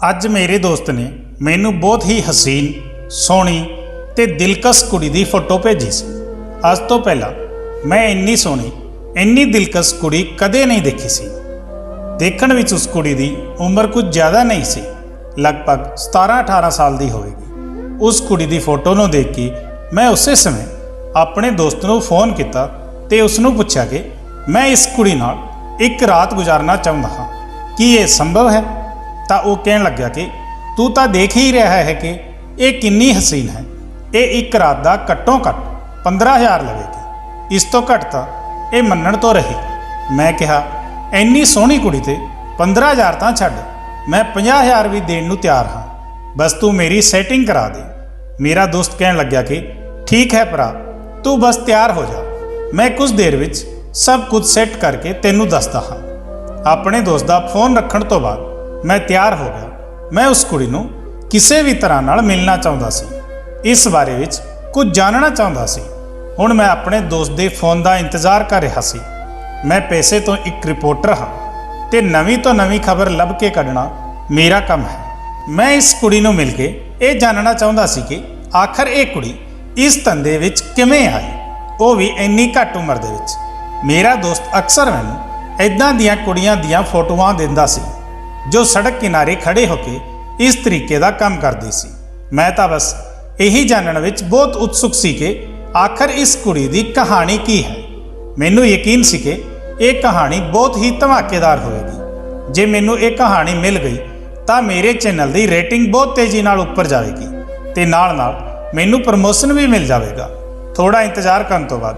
ਅੱਜ ਮੇਰੇ ਦੋਸਤ ਨੇ ਮੈਨੂੰ ਬਹੁਤ ਹੀ ਹਸੀਨ ਸੋਹਣੀ ਤੇ ਦਿਲਕਸ਼ ਕੁੜੀ ਦੀ ਫੋਟੋ ਭੇਜੀ ਸੀ। ਅੱਜ ਤੋਂ ਪਹਿਲਾਂ ਮੈਂ ਇੰਨੀ ਸੋਹਣੀ ਇੰਨੀ ਦਿਲਕਸ਼ ਕੁੜੀ ਕਦੇ ਨਹੀਂ ਦੇਖੀ ਸੀ। ਦੇਖਣ ਵਿੱਚ ਉਸ ਕੁੜੀ ਦੀ ਉਮਰ ਕੁਝ ਜ਼ਿਆਦਾ ਨਹੀਂ ਸੀ, ਲਗਭਗ 17-18 ਸਾਲ ਦੀ ਹੋਵੇਗੀ। ਉਸ ਕੁੜੀ ਦੀ ਫੋਟੋ ਨੂੰ ਦੇਖ ਕੇ ਮੈਂ ਉਸੇ ਸਮੇਂ ਆਪਣੇ ਦੋਸਤ ਨੂੰ ਫੋਨ ਕੀਤਾ ਤੇ ਉਸ ਨੂੰ ਪੁੱਛਿਆ ਕਿ ਮੈਂ ਇਸ ਕੁੜੀ ਨਾਲ ਇੱਕ ਰਾਤ ਗੁਜ਼ਾਰਨਾ ਚਾਹੁੰਦਾ ਹਾਂ, ਕੀ ਇਹ ਸੰਭਵ ਹੈ? ਤਾਂ ਉਹ ਕਹਿਣ ਲੱਗਿਆ ਕਿ ਤੂੰ ਤਾਂ ਦੇਖ ਹੀ ਰਿਹਾ ਹੈ ਕਿ ਇਹ ਕਿੰਨੀ ਹਸੀਨ ਹੈ। ਇਹ ਇੱਕ ਰਾਤ ਦਾ ਘੱਟੋ ਘੱਟ 15,000 ਲਵੇਗੀ, ਇਸ ਤੋਂ ਘੱਟ ਤਾਂ ਇਹ ਮੰਨਣ ਤੋਂ ਰਹੀ। ਮੈਂ ਕਿਹਾ ਇੰਨੀ ਸੋਹਣੀ ਕੁੜੀ ਤੇ 15,000 ਤਾਂ ਛੱਡ, ਮੈਂ 50,000 ਵੀ ਦੇਣ ਨੂੰ ਤਿਆਰ ਹਾਂ, ਬਸ ਤੂੰ ਮੇਰੀ ਸੈਟਿੰਗ ਕਰਾ ਦੇ। ਮੇਰਾ ਦੋਸਤ ਕਹਿਣ ਲੱਗਿਆ ਕਿ ਠੀਕ ਹੈ ਭਰਾ, ਤੂੰ ਬਸ ਤਿਆਰ ਹੋ ਜਾ, ਮੈਂ ਕੁਝ ਦੇਰ ਵਿੱਚ ਸਭ ਕੁਝ ਸੈੱਟ ਕਰਕੇ ਤੈਨੂੰ ਦੱਸਦਾ ਹਾਂ। ਆਪਣੇ ਦੋਸਤ ਦਾ ਫੋਨ ਰੱਖਣ ਤੋਂ ਬਾਅਦ ਮੈਂ ਤਿਆਰ ਹੋ ਗਿਆ। ਮੈਂ ਉਸ ਕੁੜੀ ਨੂੰ ਕਿਸੇ ਵੀ ਤਰ੍ਹਾਂ ਨਾਲ ਮਿਲਣਾ ਚਾਹੁੰਦਾ ਸੀ, ਇਸ ਬਾਰੇ ਵਿੱਚ ਕੁਝ ਜਾਣਨਾ ਚਾਹੁੰਦਾ ਸੀ। ਹੁਣ ਮੈਂ ਆਪਣੇ ਦੋਸਤ ਦੇ ਫੋਨ ਦਾ ਇੰਤਜ਼ਾਰ ਕਰ ਰਿਹਾ ਸੀ। ਮੈਂ ਪੈਸੇ ਤੋਂ ਇੱਕ ਰਿਪੋਰਟਰ ਹਾਂ ਤੇ ਨਵੀਂ ਤੋਂ ਨਵੀਂ ਖਬਰ ਲੱਭ ਕੇ ਕੱਢਣਾ ਮੇਰਾ ਕੰਮ ਹੈ। ਮੈਂ ਇਸ ਕੁੜੀ ਨੂੰ ਮਿਲ ਕੇ ਇਹ ਜਾਣਨਾ ਚਾਹੁੰਦਾ ਸੀ ਕਿ ਆਖਰ ਇਹ ਕੁੜੀ ਇਸ ਧੰਦੇ ਵਿੱਚ ਕਿਵੇਂ ਆਈ, ਉਹ ਵੀ ਇੰਨੀ ਘੱਟ ਉਮਰ ਦੇ ਵਿੱਚ। ਮੇਰਾ ਦੋਸਤ ਅਕਸਰ ਮੈਨੂੰ ਇੱਦਾਂ ਦੀਆਂ ਕੁੜੀਆਂ ਦੀਆਂ ਫੋਟੋਆਂ ਦਿੰਦਾ ਸੀ ਜੋ ਸੜਕ ਕਿਨਾਰੇ ਖੜੇ ਹੋ ਕੇ ਇਸ ਤਰੀਕੇ ਦਾ ਕੰਮ ਕਰਦੀ ਸੀ। ਮੈਂ ਤਾਂ ਬਸ ਇਹੀ ਜਾਣਨ ਵਿੱਚ ਬਹੁਤ ਉਤਸੁਕ ਸੀ ਕਿ ਆਖਰ ਇਸ ਕੁੜੀ ਦੀ ਕਹਾਣੀ ਕੀ ਹੈ। ਮੈਨੂੰ ਯਕੀਨ ਸੀ ਕਿ ਇਹ ਕਹਾਣੀ ਬਹੁਤ ਹੀ ਧਮਾਕੇਦਾਰ ਹੋਵੇਗੀ। ਜੇ ਮੈਨੂੰ ਇਹ ਕਹਾਣੀ ਮਿਲ ਗਈ ਤਾਂ ਮੇਰੇ ਚੈਨਲ ਦੀ ਰੇਟਿੰਗ ਬਹੁਤ ਤੇਜ਼ੀ ਨਾਲ ਉੱਪਰ ਜਾਵੇਗੀ ਤੇ ਨਾਲ-ਨਾਲ ਮੈਨੂੰ ਪ੍ਰਮੋਸ਼ਨ ਵੀ ਮਿਲ ਜਾਵੇਗਾ। ਥੋੜਾ ਇੰਤਜ਼ਾਰ ਕਰਨ ਤੋਂ ਬਾਅਦ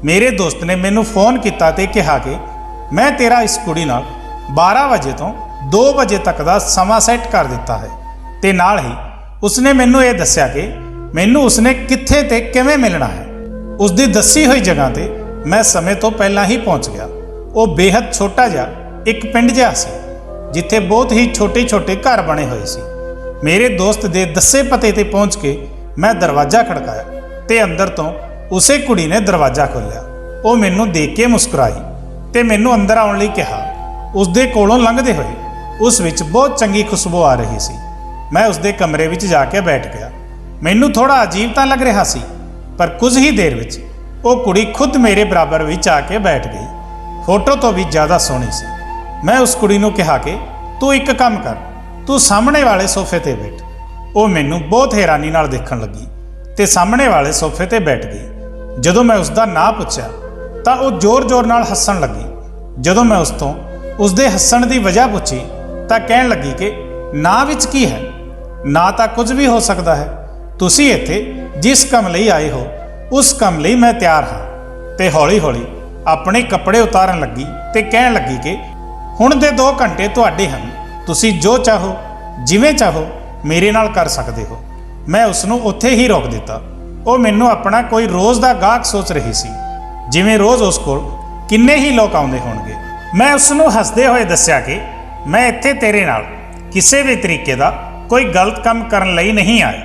ਮੇਰੇ ਦੋਸਤ ਨੇ ਮੈਨੂੰ ਫੋਨ ਕੀਤਾ ਤੇ ਕਿਹਾ ਕਿ ਮੈਂ ਤੇਰਾ ਇਸ ਕੁੜੀ ਨਾਲ 12 ਵਜੇ ਤੋਂ 2 ਵਜੇ ਤੱਕ ਦਾ ਸਮਾਂ ਸੈੱਟ ਕਰ ਦਿੱਤਾ ਹੈ ਤੇ ਨਾਲ ਹੀ ਉਸਨੇ ਮੈਨੂੰ ਇਹ ਦੱਸਿਆ ਕਿ ਮੈਨੂੰ ਉਸਨੇ ਕਿੱਥੇ ਤੇ ਕਿਵੇਂ ਮਿਲਣਾ ਹੈ। ਉਸਦੀ ਦੱਸੀ ਹੋਈ ਜਗ੍ਹਾ ਤੇ ਮੈਂ ਸਮੇਂ ਤੋਂ ਪਹਿਲਾਂ ਹੀ ਪਹੁੰਚ ਗਿਆ। ਉਹ ਬੇहद ਛੋਟਾ ਜਿਹਾ ਇੱਕ ਪਿੰਡ ਜਿਹਾ ਸੀ ਜਿੱਥੇ ਬਹੁਤ ਹੀ ਛੋਟੇ-ਛੋਟੇ ਘਰ ਬਣੇ ਹੋਏ ਸੀ। ਮੇਰੇ ਦੋਸਤ ਦੇ ਦੱਸੇ ਪਤੇ ਤੇ ਪਹੁੰਚ ਕੇ ਮੈਂ ਦਰਵਾਜ਼ਾ ਖੜਕਾਇਆ ਤੇ ਅੰਦਰ ਤੋਂ ਉਸੇ ਕੁੜੀ ਨੇ ਦਰਵਾਜ਼ਾ ਖੋਲ੍ਹਿਆ। ਉਹ ਮੈਨੂੰ ਦੇਖ ਕੇ ਮੁਸਕਰਾਈ ਤੇ ਮੈਨੂੰ ਅੰਦਰ ਆਉਣ ਲਈ ਕਿਹਾ। ਉਸਦੇ ਕੋਲੋਂ ਲੰਘਦੇ ਹੋਏ ਉਸ ਵਿੱਚ ਬਹੁਤ ਚੰਗੀ ਖੁਸ਼ਬੂ ਆ ਰਹੀ ਸੀ। ਮੈਂ ਉਸਦੇ ਕਮਰੇ ਵਿੱਚ ਜਾ ਕੇ ਬੈਠ ਗਿਆ। ਮੈਨੂੰ ਥੋੜਾ ਅਜੀਬ ਤਾਂ ਲੱਗ ਰਿਹਾ ਸੀ, ਪਰ ਕੁਝ ਹੀ ਦੇਰ ਵਿੱਚ ਉਹ ਕੁੜੀ ਖੁਦ ਮੇਰੇ ਬਰਾਬਰ ਵਿੱਚ ਆ ਕੇ ਬੈਠ ਗਈ। ਫੋਟੋ ਤੋਂ ਵੀ ਜ਼ਿਆਦਾ ਸੋਹਣੀ ਸੀ। ਮੈਂ ਉਸ ਕੁੜੀ ਨੂੰ ਕਿਹਾ ਕਿ ਤੂੰ ਇੱਕ ਕੰਮ ਕਰ, ਤੂੰ ਸਾਹਮਣੇ ਵਾਲੇ ਸੋਫੇ ਤੇ ਬੈਠ। ਉਹ ਮੈਨੂੰ ਬਹੁਤ ਹੈਰਾਨੀ ਨਾਲ ਦੇਖਣ ਲੱਗੀ ਤੇ ਸਾਹਮਣੇ ਵਾਲੇ ਸੋਫੇ ਤੇ ਬੈਠ ਗਈ। ਜਦੋਂ ਮੈਂ ਉਸਦਾ ਨਾਂ ਪੁੱਛਿਆ ਤਾਂ ਉਹ ਜ਼ੋਰ-ਜ਼ੋਰ ਨਾਲ ਹੱਸਣ ਲੱਗੀ। ਜਦੋਂ ਮੈਂ ਉਸ ਤੋਂ ਉਸਦੇ ਹੱਸਣ ਦੀ ਵਜ੍ਹਾ ਪੁੱਛੀ ਤਾਂ ਕਹਿਣ ਲੱਗੀ ਕਿ ਨਾਂ ਵਿੱਚ ਕੀ ਹੈ? ਨਾਂ ਤਾਂ ਕੁਝ ਵੀ ਹੋ ਸਕਦਾ ਹੈ। ਤੁਸੀਂ ਇੱਥੇ ਜਿਸ ਕੰਮ ਲਈ ਆਏ ਹੋ ਉਸ ਕੰਮ ਲਈ ਮੈਂ ਤਿਆਰ ਹਾਂ। ਤੇ ਹੌਲੀ-ਹੌਲੀ ਆਪਣੇ ਕੱਪੜੇ ਉਤਾਰਨ ਲੱਗੀ ਤੇ ਕਹਿਣ ਲੱਗੀ ਕਿ ਹੁਣ ਦੇ 2 ਘੰਟੇ ਤੁਹਾਡੇ ਹਨ, ਤੁਸੀਂ ਜੋ ਚਾਹੋ ਜਿਵੇਂ ਚਾਹੋ ਮੇਰੇ ਨਾਲ ਕਰ ਸਕਦੇ ਹੋ। ਮੈਂ ਉਸ ਨੂੰ ਉੱਥੇ ਹੀ ਰੋਕ ਦਿੱਤਾ। ਉਹ ਮੈਨੂੰ ਆਪਣਾ ਕੋਈ ਰੋਜ਼ ਦਾ ਗਾਹਕ ਸੋਚ ਰਹੀ ਸੀ, ਜਿਵੇਂ ਰੋਜ਼ ਉਸ ਕੋਲ ਕਿੰਨੇ ਹੀ ਲੋਕ ਆਉਂਦੇ ਹੋਣਗੇ। ਮੈਂ ਉਸ ਨੂੰ ਹੱਸਦੇ ਹੋਏ ਦੱਸਿਆ ਕਿ ਮੈਂ ਇੱਥੇ ਤੇਰੇ ਨਾਲ ਕਿਸੇ ਵੀ ਤਰੀਕੇ ਦਾ ਕੋਈ ਗਲਤ ਕੰਮ ਕਰਨ ਲਈ ਨਹੀਂ ਆਇਆ।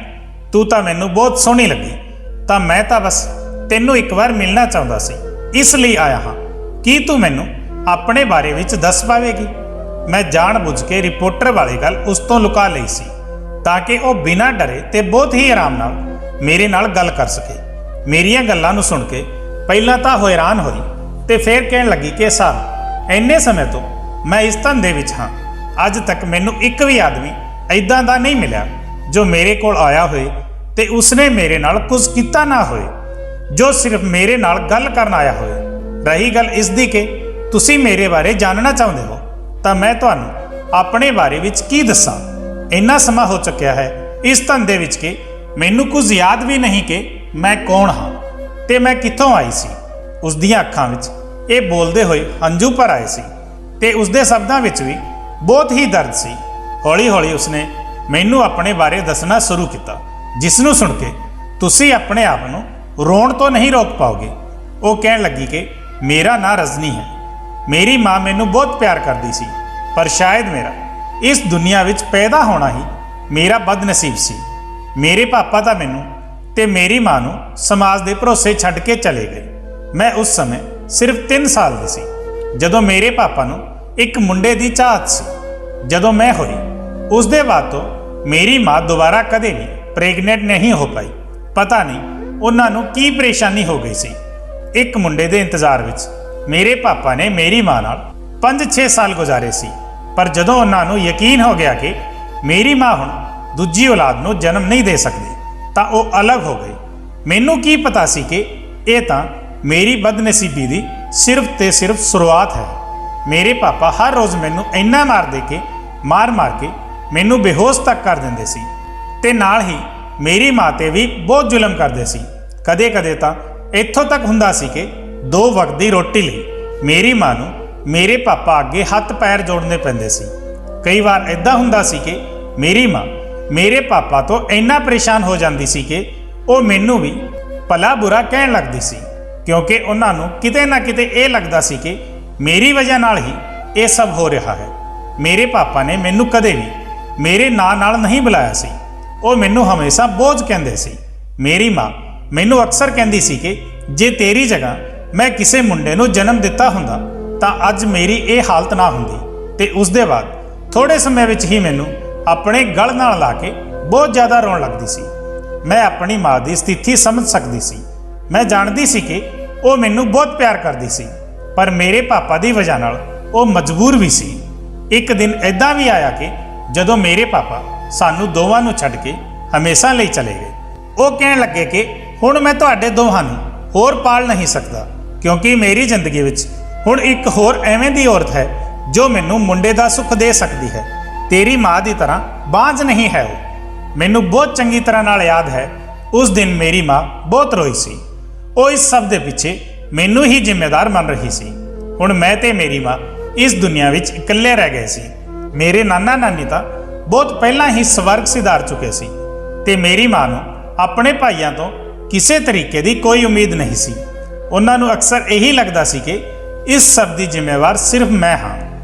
ਤੂੰ ਤਾਂ ਮੈਨੂੰ ਬਹੁਤ ਸੋਹਣੀ ਲੱਗੀ, ਤਾਂ ਮੈਂ ਤਾਂ ਬਸ ਤੈਨੂੰ ਇੱਕ ਵਾਰ ਮਿਲਣਾ ਚਾਹੁੰਦਾ ਸੀ, ਇਸ ਲਈ ਆਇਆ ਹਾਂ। ਕੀ ਤੂੰ ਮੈਨੂੰ ਆਪਣੇ ਬਾਰੇ ਵਿੱਚ ਦੱਸ ਪਾਵੇਗੀ? ਮੈਂ ਜਾਣ-ਬੁੱਝ ਕੇ ਰਿਪੋਰਟਰ ਵਾਲੀ ਗੱਲ ਉਸ ਤੋਂ ਲੁਕਾ ਲਈ ਸੀ ਤਾਂ ਕਿ ਉਹ ਬਿਨਾਂ ਡਰੇ ਤੇ ਬਹੁਤ ਹੀ ਆਰਾਮ ਨਾਲ ਮੇਰੇ ਨਾਲ ਗੱਲ ਕਰ ਸਕੇ। ਮੇਰੀਆਂ ਗੱਲਾਂ ਨੂੰ ਸੁਣ ਕੇ ਪਹਿਲਾਂ ਤਾਂ ਉਹ ਹੈਰਾਨ ਹੋਈ ਤੇ ਫਿਰ ਕਹਿਣ ਲੱਗੀ ਕਿ ਸਰ, ਇੰਨੇ ਸਮੇਂ ਤੋਂ ਮੈਂ ਇਸ ਧੰਦੇ ਵਿੱਚ ਹਾਂ, ਅੱਜ ਤੱਕ ਮੈਨੂੰ ਇੱਕ ਵੀ ਆਦਮੀ ਐਦਾਂ ਦਾ ਨਹੀਂ ਮਿਲਿਆ ਜੋ ਮੇਰੇ ਕੋਲ ਆਇਆ ਹੋਏ ਤੇ ਉਸਨੇ ਮੇਰੇ ਨਾਲ ਕੁਝ ਕੀਤਾ ਨਾ ਹੋਏ, ਜੋ ਸਿਰਫ ਮੇਰੇ ਨਾਲ ਗੱਲ ਕਰਨ ਆਇਆ ਹੋਏ। ਰਹੀ ਗੱਲ ਇਸ ਦੀ ਕਿ ਤੁਸੀਂ ਮੇਰੇ ਬਾਰੇ ਜਾਣਨਾ ਚਾਹੁੰਦੇ ਹੋ, ਤਾਂ ਮੈਂ ਤੁਹਾਨੂੰ ਆਪਣੇ ਬਾਰੇ ਵਿੱਚ ਕੀ ਦੱਸਾਂ। ਇੰਨਾ ਸਮਾਂ ਹੋ ਚੁੱਕਿਆ ਹੈ ਇਸ ਧੰਦੇ ਵਿੱਚ ਕਿ ਮੈਨੂੰ ਕੁਝ ਯਾਦ ਵੀ ਨਹੀਂ ਕਿ ਮੈਂ ਕੌਣ ਹਾਂ ਤੇ ਮੈਂ ਕਿੱਥੋਂ ਆਈ ਸੀ। ਉਸ ਦੀਆਂ ਅੱਖਾਂ ਵਿੱਚ ਇਹ ਬੋਲਦੇ ਹੋਏ ਹੰਝੂ ਭਰ ਆਏ ਸੀ ਤੇ ਉਸਦੇ ਸ਼ਬਦਾਂ ਵਿੱਚ ਵੀ ਬਹੁਤ ਹੀ ਦਰਦ ਸੀ। ਹੌਲੀ-ਹੌਲੀ ਉਸਨੇ ਮੈਨੂੰ ਆਪਣੇ ਬਾਰੇ ਦੱਸਣਾ ਸ਼ੁਰੂ ਕੀਤਾ, ਜਿਸ ਨੂੰ ਸੁਣ ਕੇ ਤੁਸੀਂ ਆਪਣੇ ਆਪ ਨੂੰ ਰੋਣ ਤੋਂ ਨਹੀਂ ਰੋਕ ਪਾਓਗੇ। ਉਹ ਕਹਿਣ ਲੱਗੀ ਕਿ ਮੇਰਾ ਨਾਂ ਰਜਨੀ ਹੈ। ਮੇਰੀ ਮਾਂ ਮੈਨੂੰ ਬਹੁਤ ਪਿਆਰ ਕਰਦੀ ਸੀ, ਪਰ ਸ਼ਾਇਦ ਮੇਰਾ ਇਸ ਦੁਨੀਆ ਵਿੱਚ ਪੈਦਾ ਹੋਣਾ ਹੀ ਮੇਰਾ ਬਦਨਸੀਬ ਸੀ। ਮੇਰੇ ਪਾਪਾ ਤਾਂ ਮੈਨੂੰ ਤੇ ਮੇਰੀ ਮਾਂ ਨੂੰ ਸਮਾਜ ਦੇ ਭਰੋਸੇ ਛੱਡ ਕੇ ਚਲੇ ਗਏ। ਮੈਂ ਉਸ ਸਮੇਂ ਸਿਰਫ 3 ਸਾਲ ਦੀ ਸੀ ਜਦੋਂ ਮੇਰੇ ਪਾਪਾ ਨੂੰ ਇੱਕ ਮੁੰਡੇ ਦੀ ਚਾਹਤ ਸੀ। ਜਦੋਂ ਮੈਂ ਹੋਈ ਉਸ ਦੇ ਬਾਅਦ ਤੋਂ ਮੇਰੀ ਮਾਂ ਦੁਬਾਰਾ ਕਦੇ ਵੀ ਪ੍ਰੈਗਨੈਂਟ ਨਹੀਂ ਹੋ ਪਾਈ। ਪਤਾ ਨਹੀਂ ਉਹਨਾਂ ਨੂੰ ਕੀ ਪਰੇਸ਼ਾਨੀ ਹੋ ਗਈ ਸੀ। ਇੱਕ ਮੁੰਡੇ ਦੇ ਇੰਤਜ਼ਾਰ ਵਿੱਚ ਮੇਰੇ ਪਾਪਾ ਨੇ ਮੇਰੀ ਮਾਂ ਨਾਲ 5-6 ਸਾਲ ਗੁਜ਼ਾਰੇ ਸੀ, ਪਰ ਜਦੋਂ ਉਹਨਾਂ ਨੂੰ ਯਕੀਨ ਹੋ ਗਿਆ ਕਿ ਮੇਰੀ ਮਾਂ ਹੁਣ ਦੂਜੀ ਔਲਾਦ ਨੂੰ ਜਨਮ ਨਹੀਂ ਦੇ ਸਕਦੀ ਤਾਂ ਉਹ ਅਲੱਗ ਹੋ ਗਏ। ਮੈਨੂੰ ਕੀ ਪਤਾ ਸੀ ਕਿ ਇਹ ਤਾਂ ਮੇਰੀ ਬਦਨਸੀਬੀ ਦੀ ਸਿਰਫ ਤੇ ਸਿਰਫ ਸ਼ੁਰੂਆਤ ਹੈ। ਮੇਰੇ ਪਾਪਾ ਹਰ ਰੋਜ਼ ਮੈਨੂੰ ਇੰਨਾ ਮਾਰਦੇ ਕਿ ਮਾਰ ਕੇ ਮੈਨੂੰ ਬੇਹੋਸ਼ ਤੱਕ ਕਰ ਦਿੰਦੇ ਸੀ ਤੇ ਨਾਲ ਹੀ ਮੇਰੀ ਮਾਂ ਤੇ ਵੀ ਬਹੁਤ ਜ਼ੁਲਮ ਕਰਦੇ ਸੀ। ਕਦੇ ਤਾਂ ਇੱਥੋਂ ਤੱਕ ਹੁੰਦਾ ਸੀ ਕਿ 2 ਵਕਤ ਦੀ ਰੋਟੀ ਲਈ ਮੇਰੀ ਮਾਂ ਨੂੰ ਮੇਰੇ ਪਾਪਾ ਅੱਗੇ ਹੱਥ ਪੈਰ ਜੋੜਨੇ ਪੈਂਦੇ ਸੀ। ਕਈ ਵਾਰ ਇੱਦਾਂ ਹੁੰਦਾ ਸੀ ਕਿ ਮੇਰੀ ਮਾਂ ਮੇਰੇ ਪਾਪਾ ਤੋਂ ਇੰਨਾ ਪਰੇਸ਼ਾਨ ਹੋ ਜਾਂਦੀ ਸੀ ਕਿ ਉਹ ਮੈਨੂੰ ਵੀ ਭਲਾ ਬੁਰਾ ਕਹਿਣ ਲੱਗਦੀ ਸੀ, ਕਿਉਂਕਿ ਉਹਨਾਂ ਨੂੰ ਕਿਤੇ ਨਾ ਕਿਤੇ ਇਹ ਲੱਗਦਾ ਸੀ ਕਿ ਮੇਰੀ ਵਜ੍ਹਾ ਨਾਲ ਹੀ ਇਹ ਸਭ ਹੋ ਰਿਹਾ ਹੈ। ਮੇਰੇ ਪਾਪਾ ਨੇ ਮੈਨੂੰ ਕਦੇ ਵੀ ਮੇਰੇ ਨਾਂ ਨਾਲ ਨਹੀਂ ਬੁਲਾਇਆ ਸੀ। ਉਹ ਮੈਨੂੰ ਹਮੇਸ਼ਾ ਬੋਝ ਕਹਿੰਦੇ ਸੀ। ਮੇਰੀ ਮਾਂ ਮੈਨੂੰ ਅਕਸਰ ਕਹਿੰਦੀ ਸੀ ਕਿ ਜੇ ਤੇਰੀ ਜਗ੍ਹਾ ਮੈਂ ਕਿਸੇ ਮੁੰਡੇ ਨੂੰ ਜਨਮ ਦਿੱਤਾ ਹੁੰਦਾ ਤਾਂ ਅੱਜ ਮੇਰੀ ਇਹ ਹਾਲਤ ਨਾ ਹੁੰਦੀ। ਤੇ ਉਸ ਦੇ ਬਾਅਦ ਥੋੜੇ ਸਮੇਂ ਵਿੱਚ ਹੀ ਮੈਨੂੰ ਆਪਣੇ ਗਲ ਨਾਲ ਲਾ ਕੇ ਬਹੁਤ ਜ਼ਿਆਦਾ ਰੋਣ ਲੱਗਦੀ ਸੀ। ਮੈਂ ਆਪਣੀ ਮਾਂ ਦੀ ਸਥਿਤੀ ਸਮਝ ਸਕਦੀ ਸੀ। ਮੈਂ ਜਾਣਦੀ ਸੀ ਕਿ ਉਹ ਮੈਨੂੰ ਬਹੁਤ ਪਿਆਰ ਕਰਦੀ ਸੀ, ਪਰ ਮੇਰੇ ਪਾਪਾ ਦੀ ਵਜ੍ਹਾ ਨਾਲ ਉਹ ਮਜਬੂਰ ਵੀ ਸੀ। ਇੱਕ ਦਿਨ ਇੱਦਾਂ ਵੀ ਆਇਆ ਕਿ ਜਦੋਂ ਮੇਰੇ ਪਾਪਾ ਸਾਨੂੰ ਦੋਵਾਂ ਨੂੰ ਛੱਡ ਕੇ ਹਮੇਸ਼ਾ ਲਈ ਚਲੇ ਗਏ। ਉਹ ਕਹਿਣ ਲੱਗੇ ਕਿ ਹੁਣ ਮੈਂ ਤੁਹਾਡੇ ਦੋਹਾਂ ਨੂੰ ਹੋਰ ਪਾਲ ਨਹੀਂ ਸਕਦਾ, ਕਿਉਂਕਿ ਮੇਰੀ ਜ਼ਿੰਦਗੀ ਵਿੱਚ ਹੁਣ ਇੱਕ ਹੋਰ ਐਵੇਂ ਦੀ ਔਰਤ ਹੈ ਜੋ ਮੈਨੂੰ ਮੁੰਡੇ ਦਾ ਸੁੱਖ ਦੇ ਸਕਦੀ ਹੈ। ਤੇਰੀ ਮਾਂ ਦੀ ਤਰ੍ਹਾਂ ਬਾਂਝ ਨਹੀਂ ਹੈ ਉਹ। ਮੈਨੂੰ ਬਹੁਤ ਚੰਗੀ ਤਰ੍ਹਾਂ ਨਾਲ ਯਾਦ ਹੈ ਉਸ ਦਿਨ ਮੇਰੀ ਮਾਂ ਬਹੁਤ ਰੋਈ ਸੀ। ਉਹ ਇਸ ਸਭ ਦੇ ਪਿੱਛੇ ਮੈਨੂੰ ਹੀ ਜ਼ਿੰਮੇਦਾਰ ਮੰਨ ਰਹੀ ਸੀ। ਹੁਣ ਮੈਂ ਤੇ ਮੇਰੀ ਮਾਂ ਇਸ ਦੁਨੀਆ ਵਿੱਚ ਇਕੱਲੇ ਰਹਿ ਗਏ ਸੀ। ਮੇਰੇ ਨਾਨਾ ਨਾਨੀ ਤਾਂ ਬਹੁਤ ਪਹਿਲਾਂ ਹੀ ਸਵਰਗ ਸਿਧਾਰ ਚੁੱਕੇ ਸੀ ਤੇ ਮੇਰੀ ਮਾਂ ਨੂੰ ਆਪਣੇ ਭਾਈਆਂ ਤੋਂ ਕਿਸੇ ਤਰੀਕੇ ਦੀ ਕੋਈ ਉਮੀਦ ਨਹੀਂ ਸੀ। ਉਹਨਾਂ ਨੂੰ ਅਕਸਰ ਇਹੀ ਲੱਗਦਾ ਸੀ ਕਿ ਇਸ ਸਭ ਦੀ ਜ਼ਿੰਮੇਵਾਰ ਸਿਰਫ ਮੈਂ ਹਾਂ।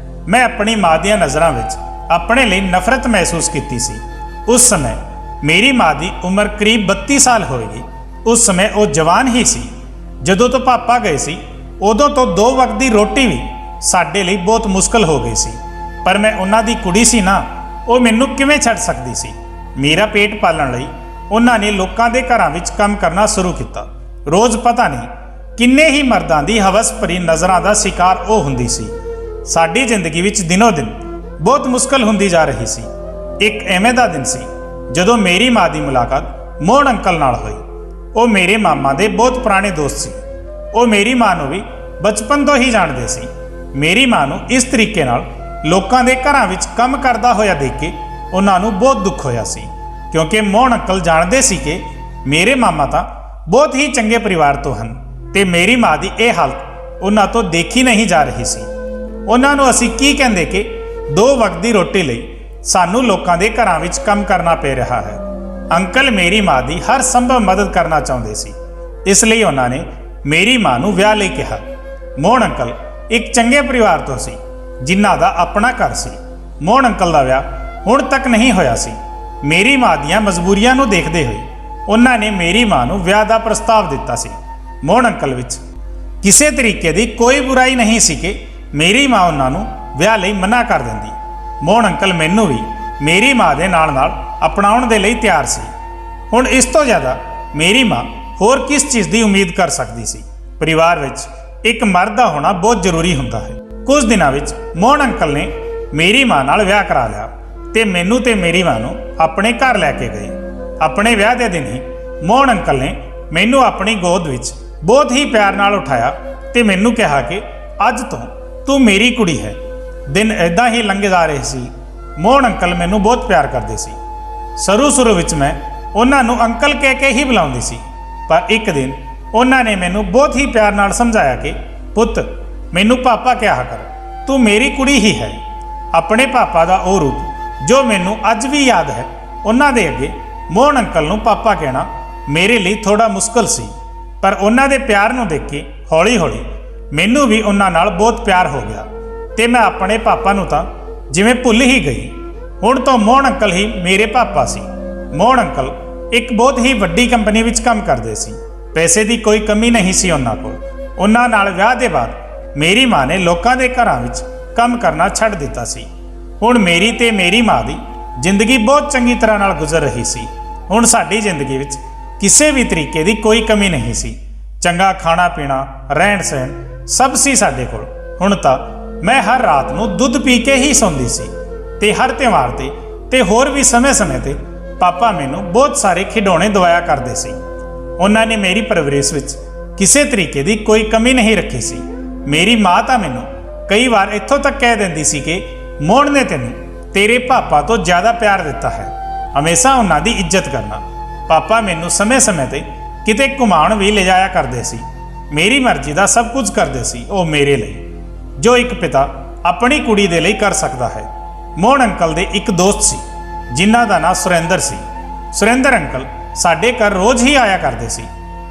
ਮੈਂ ਆਪਣੀ ਮਾਂ ਦੀਆਂ ਨਜ਼ਰਾਂ ਵਿੱਚ ਆਪਣੇ ਲਈ ਨਫ਼ਰਤ ਮਹਿਸੂਸ ਕੀਤੀ ਸੀ। ਉਸ ਸਮੇਂ ਮੇਰੀ ਮਾਂ ਦੀ ਉਮਰ ਕਰੀਬ 32 ਸਾਲ ਹੋਵੇਗੀ। ਉਸ ਸਮੇਂ ਉਹ ਜਵਾਨ ਹੀ ਸੀ। ਜਦੋਂ ਤੋਂ ਪਾਪਾ ਗਏ ਸੀ ਉਦੋਂ ਤੋਂ 2 ਵਕਤ ਦੀ ਰੋਟੀ ਵੀ ਸਾਡੇ ਲਈ ਬਹੁਤ ਮੁਸ਼ਕਲ ਹੋ ਗਈ ਸੀ। ਪਰ ਮੈਂ ਉਹਨਾਂ ਦੀ ਕੁੜੀ ਸੀ ਨਾ, ਉਹ ਮੈਨੂੰ ਕਿਵੇਂ ਛੱਡ ਸਕਦੀ ਸੀ। ਮੇਰਾ ਪੇਟ ਪਾਲਣ ਲਈ ਉਹਨਾਂ ਨੇ ਲੋਕਾਂ ਦੇ ਘਰਾਂ ਵਿੱਚ ਕੰਮ ਕਰਨਾ ਸ਼ੁਰੂ ਕੀਤਾ। ਰੋਜ਼ ਪਤਾ ਨਹੀਂ ਕਿੰਨੇ ਹੀ ਮਰਦਾਂ ਦੀ ਹਵਸ ਭਰੀ ਨਜ਼ਰਾਂ ਦਾ ਸ਼ਿਕਾਰ ਉਹ ਹੁੰਦੀ ਸੀ। ਸਾਡੀ ਜ਼ਿੰਦਗੀ ਵਿੱਚ ਦਿਨੋਂ ਦਿਨ ਬਹੁਤ ਮੁਸ਼ਕਲ ਹੁੰਦੀ ਜਾ ਰਹੀ ਸੀ। ਇੱਕ ਐਵੇਂ ਦਾ ਦਿਨ ਸੀ ਜਦੋਂ ਮੇਰੀ ਮਾਂ ਦੀ ਮੁਲਾਕਾਤ ਮੋਹਨ ਅੰਕਲ ਨਾਲ ਹੋਈ। ਉਹ ਮੇਰੇ ਮਾਮਾ ਦੇ ਬਹੁਤ ਪੁਰਾਣੇ ਦੋਸਤ ਸੀ। ਉਹ ਮੇਰੀ ਮਾਂ ਨੂੰ ਵੀ ਬਚਪਨ ਤੋਂ ਹੀ ਜਾਣਦੇ ਸੀ। ਮੇਰੀ ਮਾਂ ਨੂੰ ਇਸ ਤਰੀਕੇ ਨਾਲ ਲੋਕਾਂ ਦੇ ਘਰਾਂ ਵਿੱਚ ਕੰਮ ਕਰਦਾ ਹੋਇਆ ਦੇਖ ਕੇ ਉਹਨਾਂ ਨੂੰ ਬਹੁਤ ਦੁੱਖ ਹੋਇਆ ਸੀ, ਕਿਉਂਕਿ ਮੋਹਨ ਅੰਕਲ ਜਾਣਦੇ ਸੀ ਕਿ ਮੇਰੇ ਮਾਮਾ ਤਾਂ ਬਹੁਤ ਹੀ ਚੰਗੇ ਪਰਿਵਾਰ ਤੋਂ ਹਨ ਤੇ ਮੇਰੀ ਮਾਂ ਦੀ ਇਹ ਹਾਲਤ ਉਹਨਾਂ ਤੋਂ ਦੇਖੀ ਨਹੀਂ ਜਾ ਰਹੀ ਸੀ। ਉਹਨਾਂ ਨੂੰ ਅਸੀਂ ਕੀ ਕਹਿੰਦੇ ਕਿ 2 ਵਕਤ ਦੀ ਰੋਟੀ ਲਈ ਸਾਨੂੰ ਲੋਕਾਂ ਦੇ ਘਰਾਂ ਵਿੱਚ ਕੰਮ ਕਰਨਾ ਪੈ ਰਿਹਾ ਹੈ। ਅੰਕਲ ਮੇਰੀ ਮਾਂ ਦੀ ਹਰ ਸੰਭਵ ਮਦਦ ਕਰਨਾ ਚਾਹੁੰਦੇ ਸੀ, ਇਸ ਲਈ ਉਹਨਾਂ ਨੇ ਮੇਰੀ ਮਾਂ ਨੂੰ ਵਿਆਹ ਲਈ ਕਿਹਾ। ਮੋਹਨ ਅੰਕਲ ਇੱਕ ਚੰਗੇ ਪਰਿਵਾਰ ਤੋਂ ਸੀ ਜਿਨ੍ਹਾਂ ਦਾ ਆਪਣਾ ਘਰ ਸੀ। ਮੋਹਨ ਅੰਕਲ ਦਾ ਵਿਆਹ ਹੁਣ ਤੱਕ ਨਹੀਂ ਹੋਇਆ ਸੀ। ਮੇਰੀ ਮਾਂ ਦੀਆਂ ਮਜਬੂਰੀਆਂ ਨੂੰ ਦੇਖਦੇ ਹੋਏ ਉਹਨਾਂ ਨੇ ਮੇਰੀ ਮਾਂ ਨੂੰ ਵਿਆਹ ਦਾ ਪ੍ਰਸਤਾਵ ਦਿੱਤਾ ਸੀ। ਮੋਹਨ ਅੰਕਲ ਵਿੱਚ ਕਿਸੇ ਤਰੀਕੇ ਦੀ ਕੋਈ ਬੁਰਾਈ ਨਹੀਂ ਸੀ ਕਿ ਮੇਰੀ ਮਾਂ ਉਹਨਾਂ ਨੂੰ ਵਿਆਹ ਲਈ ਮਨਾ ਕਰ ਦਿੰਦੀ। ਮੋਹਨ ਅੰਕਲ ਮੈਨੂੰ ਵੀ ਮੇਰੀ ਮਾਂ ਦੇ ਨਾਲ ਅਪਣਾਉਣ ਦੇ ਲਈ ਤਿਆਰ ਸੀ। ਹੁਣ ਇਸ ਤੋਂ ਜ਼ਿਆਦਾ ਮੇਰੀ ਮਾਂ ਹੋਰ ਕਿਸ ਚੀਜ਼ ਦੀ ਉਮੀਦ ਕਰ ਸਕਦੀ ਸੀ। ਪਰਿਵਾਰ ਵਿੱਚ ਇੱਕ ਮਰਦ ਦਾ ਹੋਣਾ ਬਹੁਤ ਜ਼ਰੂਰੀ ਹੁੰਦਾ ਹੈ। ਕੁਝ ਦਿਨਾਂ ਵਿੱਚ ਮੋਹਨ ਅੰਕਲ ਨੇ ਮੇਰੀ ਮਾਂ ਨਾਲ ਵਿਆਹ ਕਰਾ ਲਿਆ ਤੇ ਮੈਨੂੰ ਤੇ ਮੇਰੀ ਮਾਂ ਨੂੰ ਆਪਣੇ ਘਰ ਲੈ ਕੇ ਗਏ। ਆਪਣੇ ਵਿਆਹ ਦੇ ਦਿਨ ਹੀ ਮੋਹਨ ਅੰਕਲ ਨੇ ਮੈਨੂੰ ਆਪਣੀ ਗੋਦ ਵਿੱਚ ਬਹੁਤ ਹੀ ਪਿਆਰ ਨਾਲ ਉਠਾਇਆ ਤੇ ਮੈਨੂੰ ਕਿਹਾ ਕਿ ਅੱਜ ਤੋਂ ਤੂੰ ਮੇਰੀ ਕੁੜੀ ਹੈ। ਦਿਨ ਇੱਦਾਂ ਹੀ ਲੰਘੇ ਜਾ ਰਹੇ ਸੀ। ਮੋਹਨ ਅੰਕਲ ਮੈਨੂੰ ਬਹੁਤ ਪਿਆਰ ਕਰਦੇ ਸੀ। ਸ਼ੁਰੂ ਵਿੱਚ ਮੈਂ ਉਹਨਾਂ ਨੂੰ ਅੰਕਲ ਕਹਿ ਕੇ ਹੀ ਬੁਲਾਉਂਦੀ ਸੀ, ਪਰ ਇੱਕ ਦਿਨ ਉਹਨਾਂ ਨੇ ਮੈਨੂੰ ਬਹੁਤ ਹੀ ਪਿਆਰ ਨਾਲ ਸਮਝਾਇਆ ਕਿ ਪੁੱਤ ਮੈਨੂੰ ਪਾਪਾ ਕਿਹਾ ਕਰ, ਤੂੰ ਮੇਰੀ ਕੁੜੀ ਹੀ ਹੈ। ਆਪਣੇ ਪਾਪਾ ਦਾ ਉਹ ਰੂਪ ਜੋ ਮੈਨੂੰ ਅੱਜ ਵੀ ਯਾਦ ਹੈ। ਉਹਨਾਂ ਦੇ ਅੱਗੇ ਮੋਹਨ ਅੰਕਲ ਨੂੰ ਪਾਪਾ ਕਹਿਣਾ ਮੇਰੇ ਲਈ ਥੋੜਾ ਮੁਸ਼ਕਲ ਸੀ, ਪਰ ਉਹਨਾਂ ਦੇ ਪਿਆਰ ਨੂੰ ਦੇਖ ਕੇ ਹੌਲੀ-ਹੌਲੀ ਮੈਨੂੰ ਵੀ ਉਹਨਾਂ ਨਾਲ ਬਹੁਤ ਪਿਆਰ ਹੋ ਗਿਆ ਤੇ ਮੈਂ ਆਪਣੇ ਪਾਪਾ ਨੂੰ ਤਾਂ ਜਿਵੇਂ ਭੁੱਲ ਹੀ ਗਈ। ਹੁਣ ਤੋਂ ਮੋਹਨ ਅੰਕਲ ਹੀ ਮੇਰੇ ਪਾਪਾ ਸੀ। ਮੋਹਨ ਅੰਕਲ ਇੱਕ ਬਹੁਤ ਹੀ ਵੱਡੀ ਕੰਪਨੀ ਵਿੱਚ ਕੰਮ ਕਰਦੇ ਸੀ। ਪੈਸੇ ਦੀ ਕੋਈ ਕਮੀ ਨਹੀਂ ਸੀ ਉਹਨਾਂ ਕੋਲ। ਉਹਨਾਂ ਨਾਲ ਵਿਆਹ ਦੇ ਬਾਅਦ ਮੇਰੀ ਮਾਂ ਨੇ ਲੋਕਾਂ ਦੇ ਘਰਾਂ ਵਿੱਚ ਕੰਮ ਕਰਨਾ ਛੱਡ ਦਿੱਤਾ ਸੀ। ਹੁਣ ਮੇਰੀ ਤੇ ਮੇਰੀ ਮਾਂ ਦੀ ਜ਼ਿੰਦਗੀ ਬਹੁਤ ਚੰਗੀ ਤਰ੍ਹਾਂ ਨਾਲ ਗੁਜ਼ਰ ਰਹੀ ਸੀ। ਹੁਣ ਸਾਡੀ ਜ਼ਿੰਦਗੀ ਵਿੱਚ ਕਿਸੇ ਵੀ ਤਰੀਕੇ ਦੀ ਕੋਈ ਕਮੀ ਨਹੀਂ ਸੀ। ਚੰਗਾ ਖਾਣਾ ਪੀਣਾ, ਰਹਿਣ ਸਹਿਣ ਸਭ ਸੀ ਸਾਡੇ ਕੋਲ। ਹੁਣ ਤਾਂ ਮੈਂ ਹਰ ਰਾਤ ਨੂੰ ਦੁੱਧ ਪੀ ਕੇ ਹੀ ਸੌਂਦੀ ਸੀ ਤੇ ਹਰ ਤਿਉਹਾਰ ਤੇ ਹੋਰ ਵੀ ਸਮੇਂ-ਸਮੇਂ ਤੇ ਪਾਪਾ ਮੈਨੂੰ ਬਹੁਤ ਸਾਰੇ ਖਿਡੌਣੇ ਦਵਾਇਆ ਕਰਦੇ ਸੀ। ਉਹਨਾਂ ਨੇ ਮੇਰੀ ਪਰਵਰਿਸ਼ ਵਿੱਚ ਕਿਸੇ ਤਰੀਕੇ ਦੀ ਕੋਈ ਕਮੀ ਨਹੀਂ ਰੱਖੀ ਸੀ। ਮੇਰੀ ਮਾਂ ਤਾਂ ਮੈਨੂੰ ਕਈ ਵਾਰ ਇੱਥੋਂ ਤੱਕ ਕਹਿ ਦਿੰਦੀ ਸੀ ਕਿ ਮੋਹਨ ਨੇ ਤੈਨੂੰ ਤੇਰੇ ਪਾਪਾ ਤੋਂ ਜ਼ਿਆਦਾ ਪਿਆਰ ਦਿੱਤਾ ਹੈ। ਹਮੇਸ਼ਾ ਉਹਨਾਂ ਦੀ ਇੱਜ਼ਤ ਕਰਨਾ। ਪਾਪਾ ਮੈਨੂੰ ਸਮੇਂ-ਸਮੇਂ ਤੇ ਕਿਤੇ ਘੁਮਾਉਣ ਵੀ ਲਿਜਾਇਆ ਕਰਦੇ ਸੀ। ਮੇਰੀ ਮਰਜ਼ੀ ਦਾ ਸਭ ਕੁਝ ਕਰਦੇ ਸੀ ਉਹ ਮੇਰੇ ਲਈ, ਜੋ ਇੱਕ ਪਿਤਾ ਆਪਣੀ ਕੁੜੀ ਦੇ ਲਈ ਕਰ ਸਕਦਾ ਹੈ। ਮੋਹਨ ਅੰਕਲ ਦੇ ਇੱਕ ਦੋਸਤ ਸੀ ਜਿਨ੍ਹਾਂ ਦਾ ਨਾਂ ਸੁਰਿੰਦਰ ਸੀ। ਸੁਰਿੰਦਰ ਅੰਕਲ ਸਾਡੇ ਘਰ ਰੋਜ਼ ਹੀ ਆਇਆ ਕਰਦੇ ਸੀ।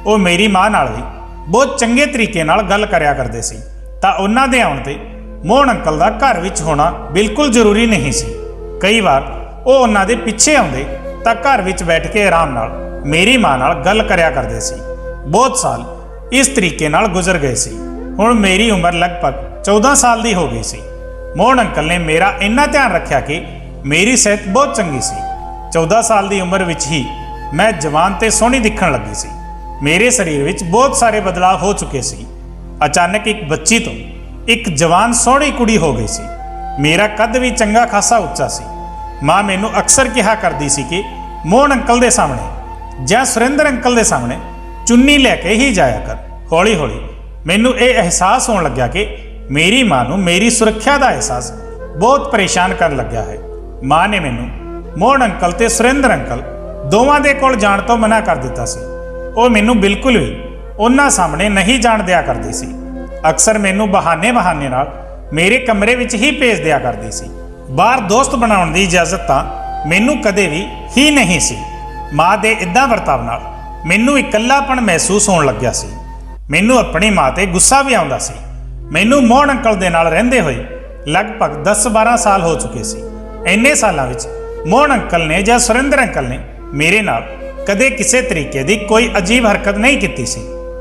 ਉਹ ਮੇਰੀ ਮਾਂ ਨਾਲ ਵੀ ਬਹੁਤ ਚੰਗੇ ਤਰੀਕੇ ਨਾਲ ਗੱਲ ਕਰਿਆ ਕਰਦੇ ਸੀ। ਤਾਂ ਉਹਨਾਂ ਦੇ ਆਉਣ ਤੇ ਮੋਹਨ ਅੰਕਲ ਦਾ ਘਰ ਵਿੱਚ ਹੋਣਾ ਬਿਲਕੁਲ ਜ਼ਰੂਰੀ ਨਹੀਂ ਸੀ। ਕਈ ਵਾਰ ਉਹ ਉਹਨਾਂ ਦੇ ਪਿੱਛੇ ਆਉਂਦੇ ਤਾਂ ਘਰ ਵਿੱਚ ਬੈਠ ਕੇ ਆਰਾਮ ਨਾਲ ਮੇਰੀ ਮਾਂ ਨਾਲ ਗੱਲ ਕਰਿਆ ਕਰਦੇ ਸੀ। ਬਹੁਤ ਸਾਲ ਇਸ ਤਰੀਕੇ ਨਾਲ ਗੁਜ਼ਰ ਗਏ ਸੀ। ਹੁਣ ਮੇਰੀ ਉਮਰ ਲਗਭਗ 14 ਸਾਲ ਦੀ ਹੋ ਗਈ ਸੀ। ਮੋਹਨ ਅੰਕਲ ਨੇ ਮੇਰਾ ਇੰਨਾ ਧਿਆਨ ਰੱਖਿਆ ਕਿ ਮੇਰੀ ਸਿਹਤ ਬਹੁਤ ਚੰਗੀ ਸੀ। 14 ਸਾਲ ਦੀ ਉਮਰ ਵਿੱਚ ਹੀ ਮੈਂ ਜਵਾਨ ਤੇ ਸੋਹਣੀ ਦਿਖਣ ਲੱਗੀ ਸੀ। ਮੇਰੇ ਸਰੀਰ ਵਿੱਚ ਬਹੁਤ ਸਾਰੇ ਬਦਲਾਅ ਹੋ ਚੁੱਕੇ ਸੀ। ਅਚਾਨਕ ਇੱਕ ਬੱਚੀ ਤੋਂ ਇੱਕ ਜਵਾਨ ਸੋਹਣੀ ਕੁੜੀ ਹੋ ਗਈ ਸੀ। ਮੇਰਾ ਕੱਦ ਵੀ ਚੰਗਾ ਖਾਸਾ ਉੱਚਾ ਸੀ। ਮਾਂ ਮੈਨੂੰ ਅਕਸਰ ਕਿਹਾ ਕਰਦੀ ਸੀ ਕਿ ਮੋਹਨ ਅੰਕਲ ਦੇ ਸਾਹਮਣੇ ਜਾਂ ਸੁਰਿੰਦਰ ਅੰਕਲ ਦੇ ਸਾਹਮਣੇ ਚੁੰਨੀ ਲੈ ਕੇ ਹੀ ਜਾਇਆ ਕਰ। ਹੌਲੀ-ਹੌਲੀ ਮੈਨੂੰ ਇਹ ਅਹਿਸਾਸ ਹੋਣ ਲੱਗਿਆ ਕਿ ਮੇਰੀ ਮਾਂ ਨੂੰ ਮੇਰੀ ਸੁਰੱਖਿਆ ਦਾ ਅਹਿਸਾਸ ਬਹੁਤ ਪਰੇਸ਼ਾਨ ਕਰਨ ਲੱਗਿਆ ਹੈ। ਮਾਂ ਨੇ ਮੈਨੂੰ ਮੋਹਨ ਅੰਕਲ ਤੇ ਸੁਰਿੰਦਰ ਅੰਕਲ ਦੋਵਾਂ ਦੇ ਕੋਲ ਜਾਣ ਤੋਂ ਮਨਾ ਕਰ ਦਿੱਤਾ ਸੀ। ਉਹ ਮੈਨੂੰ ਬਿਲਕੁਲ ਵੀ ਉਹਨਾਂ ਸਾਹਮਣੇ ਨਹੀਂ ਜਾਣ ਦਿਆ ਕਰਦੀ ਸੀ। ਅਕਸਰ ਮੈਨੂੰ ਬਹਾਨੇ ਨਾਲ ਮੇਰੇ ਕਮਰੇ ਵਿੱਚ ਹੀ ਭੇਜ ਦਿਆ ਕਰਦੀ ਸੀ। ਬਾਹਰ ਦੋਸਤ ਬਣਾਉਣ ਦੀ ਇਜਾਜ਼ਤ ਤਾਂ ਮੈਨੂੰ ਕਦੇ ਵੀ ਹੀ ਨਹੀਂ ਸੀ। ਮਾਂ ਦੇ ਇਦਾਂ ਵਰਤਾਵ ਨਾਲ ਮੈਨੂੰ ਇਕੱਲਾਪਣ ਮਹਿਸੂਸ ਹੋਣ ਲੱਗਿਆ ਸੀ। ਮੈਨੂੰ ਆਪਣੀ ਮਾਂ ਤੇ ਗੁੱਸਾ ਵੀ ਆਉਂਦਾ ਸੀ। ਮੈਨੂੰ ਮੋਹਨ ਅੰਕਲ ਦੇ ਨਾਲ ਰਹਿੰਦੇ ਹੋਏ ਲਗਭਗ 10-12 ਸਾਲ ਹੋ ਚੁੱਕੇ ਸੀ। ਇੰਨੇ ਸਾਲਾਂ ਵਿੱਚ ਮੋਹਨ ਅੰਕਲ ਨੇ ਜਾਂ ਸੁਰਿੰਦਰ ਅੰਕਲ ਨੇ ਮੇਰੇ ਨਾਲ ਕਦੇ ਕਿਸੇ ਤਰੀਕੇ ਦੀ ਕੋਈ ਅਜੀਬ ਹਰਕਤ ਨਹੀਂ ਕੀਤੀ ਸੀ।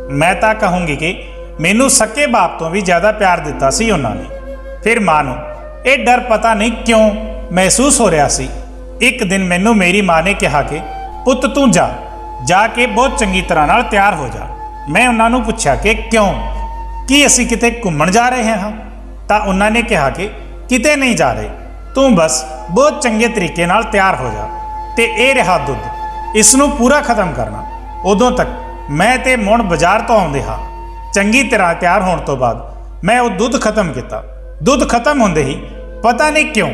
ਮੈਂ ਤਾਂ ਕਹੂੰਗੀ ਕਿ ਮੈਨੂੰ ਸਕੇ ਬਾਪ ਤੋਂ ਵੀ ਜ਼ਿਆਦਾ ਪਿਆਰ ਦਿੱਤਾ ਸੀ ਉਹਨਾਂ ਨੇ। ਫਿਰ ਮਾਂ ਨੂੰ ਇਹ ਡਰ ਪਤਾ ਨਹੀਂ ਕਿਉਂ ਮਹਿਸੂਸ ਹੋ ਰਿਹਾ ਸੀ। ਇੱਕ ਦਿਨ ਮੈਨੂੰ ਮੇਰੀ ਮਾਂ ਨੇ ਕਿਹਾ ਕਿ ਪੁੱਤ ਤੂੰ ਜਾ ਕੇ ਬਹੁਤ ਚੰਗੀ ਤਰ੍ਹਾਂ ਨਾਲ ਤਿਆਰ ਹੋ ਜਾ। ਮੈਂ ਉਹਨਾਂ ਨੂੰ ਪੁੱਛਿਆ ਕਿ ਕਿਉਂ, ਕੀ ਅਸੀਂ ਕਿਤੇ ਘੁੰਮਣ ਜਾ ਰਹੇ ਹਾਂ? ਤਾਂ ਉਹਨਾਂ ਨੇ ਕਿਹਾ ਕਿ ਕਿਤੇ ਨਹੀਂ ਜਾ ਰਹੇ, ਤੂੰ ਬਸ ਬਹੁਤ ਚੰਗੇ ਤਰੀਕੇ ਨਾਲ ਤਿਆਰ ਹੋ ਜਾ ਤੇ ਇਹ ਰਿਹਾ ਦੁੱਧ, ਇਸ ਨੂੰ ਪੂਰਾ ਖਤਮ ਕਰਨਾ। ਉਦੋਂ ਤੱਕ ਮੈਂ ਤੇ ਮੋਹਨ ਬਾਜ਼ਾਰ ਤੋਂ ਆਉਂਦੇ ਹਾਂ। ਚੰਗੀ ਤਰ੍ਹਾਂ ਤਿਆਰ ਹੋਣ ਤੋਂ ਬਾਅਦ ਮੈਂ ਉਹ ਦੁੱਧ ਖਤਮ ਕੀਤਾ। ਦੁੱਧ ਖਤਮ ਹੁੰਦੇ ਹੀ ਪਤਾ ਨਹੀਂ ਕਿਉਂ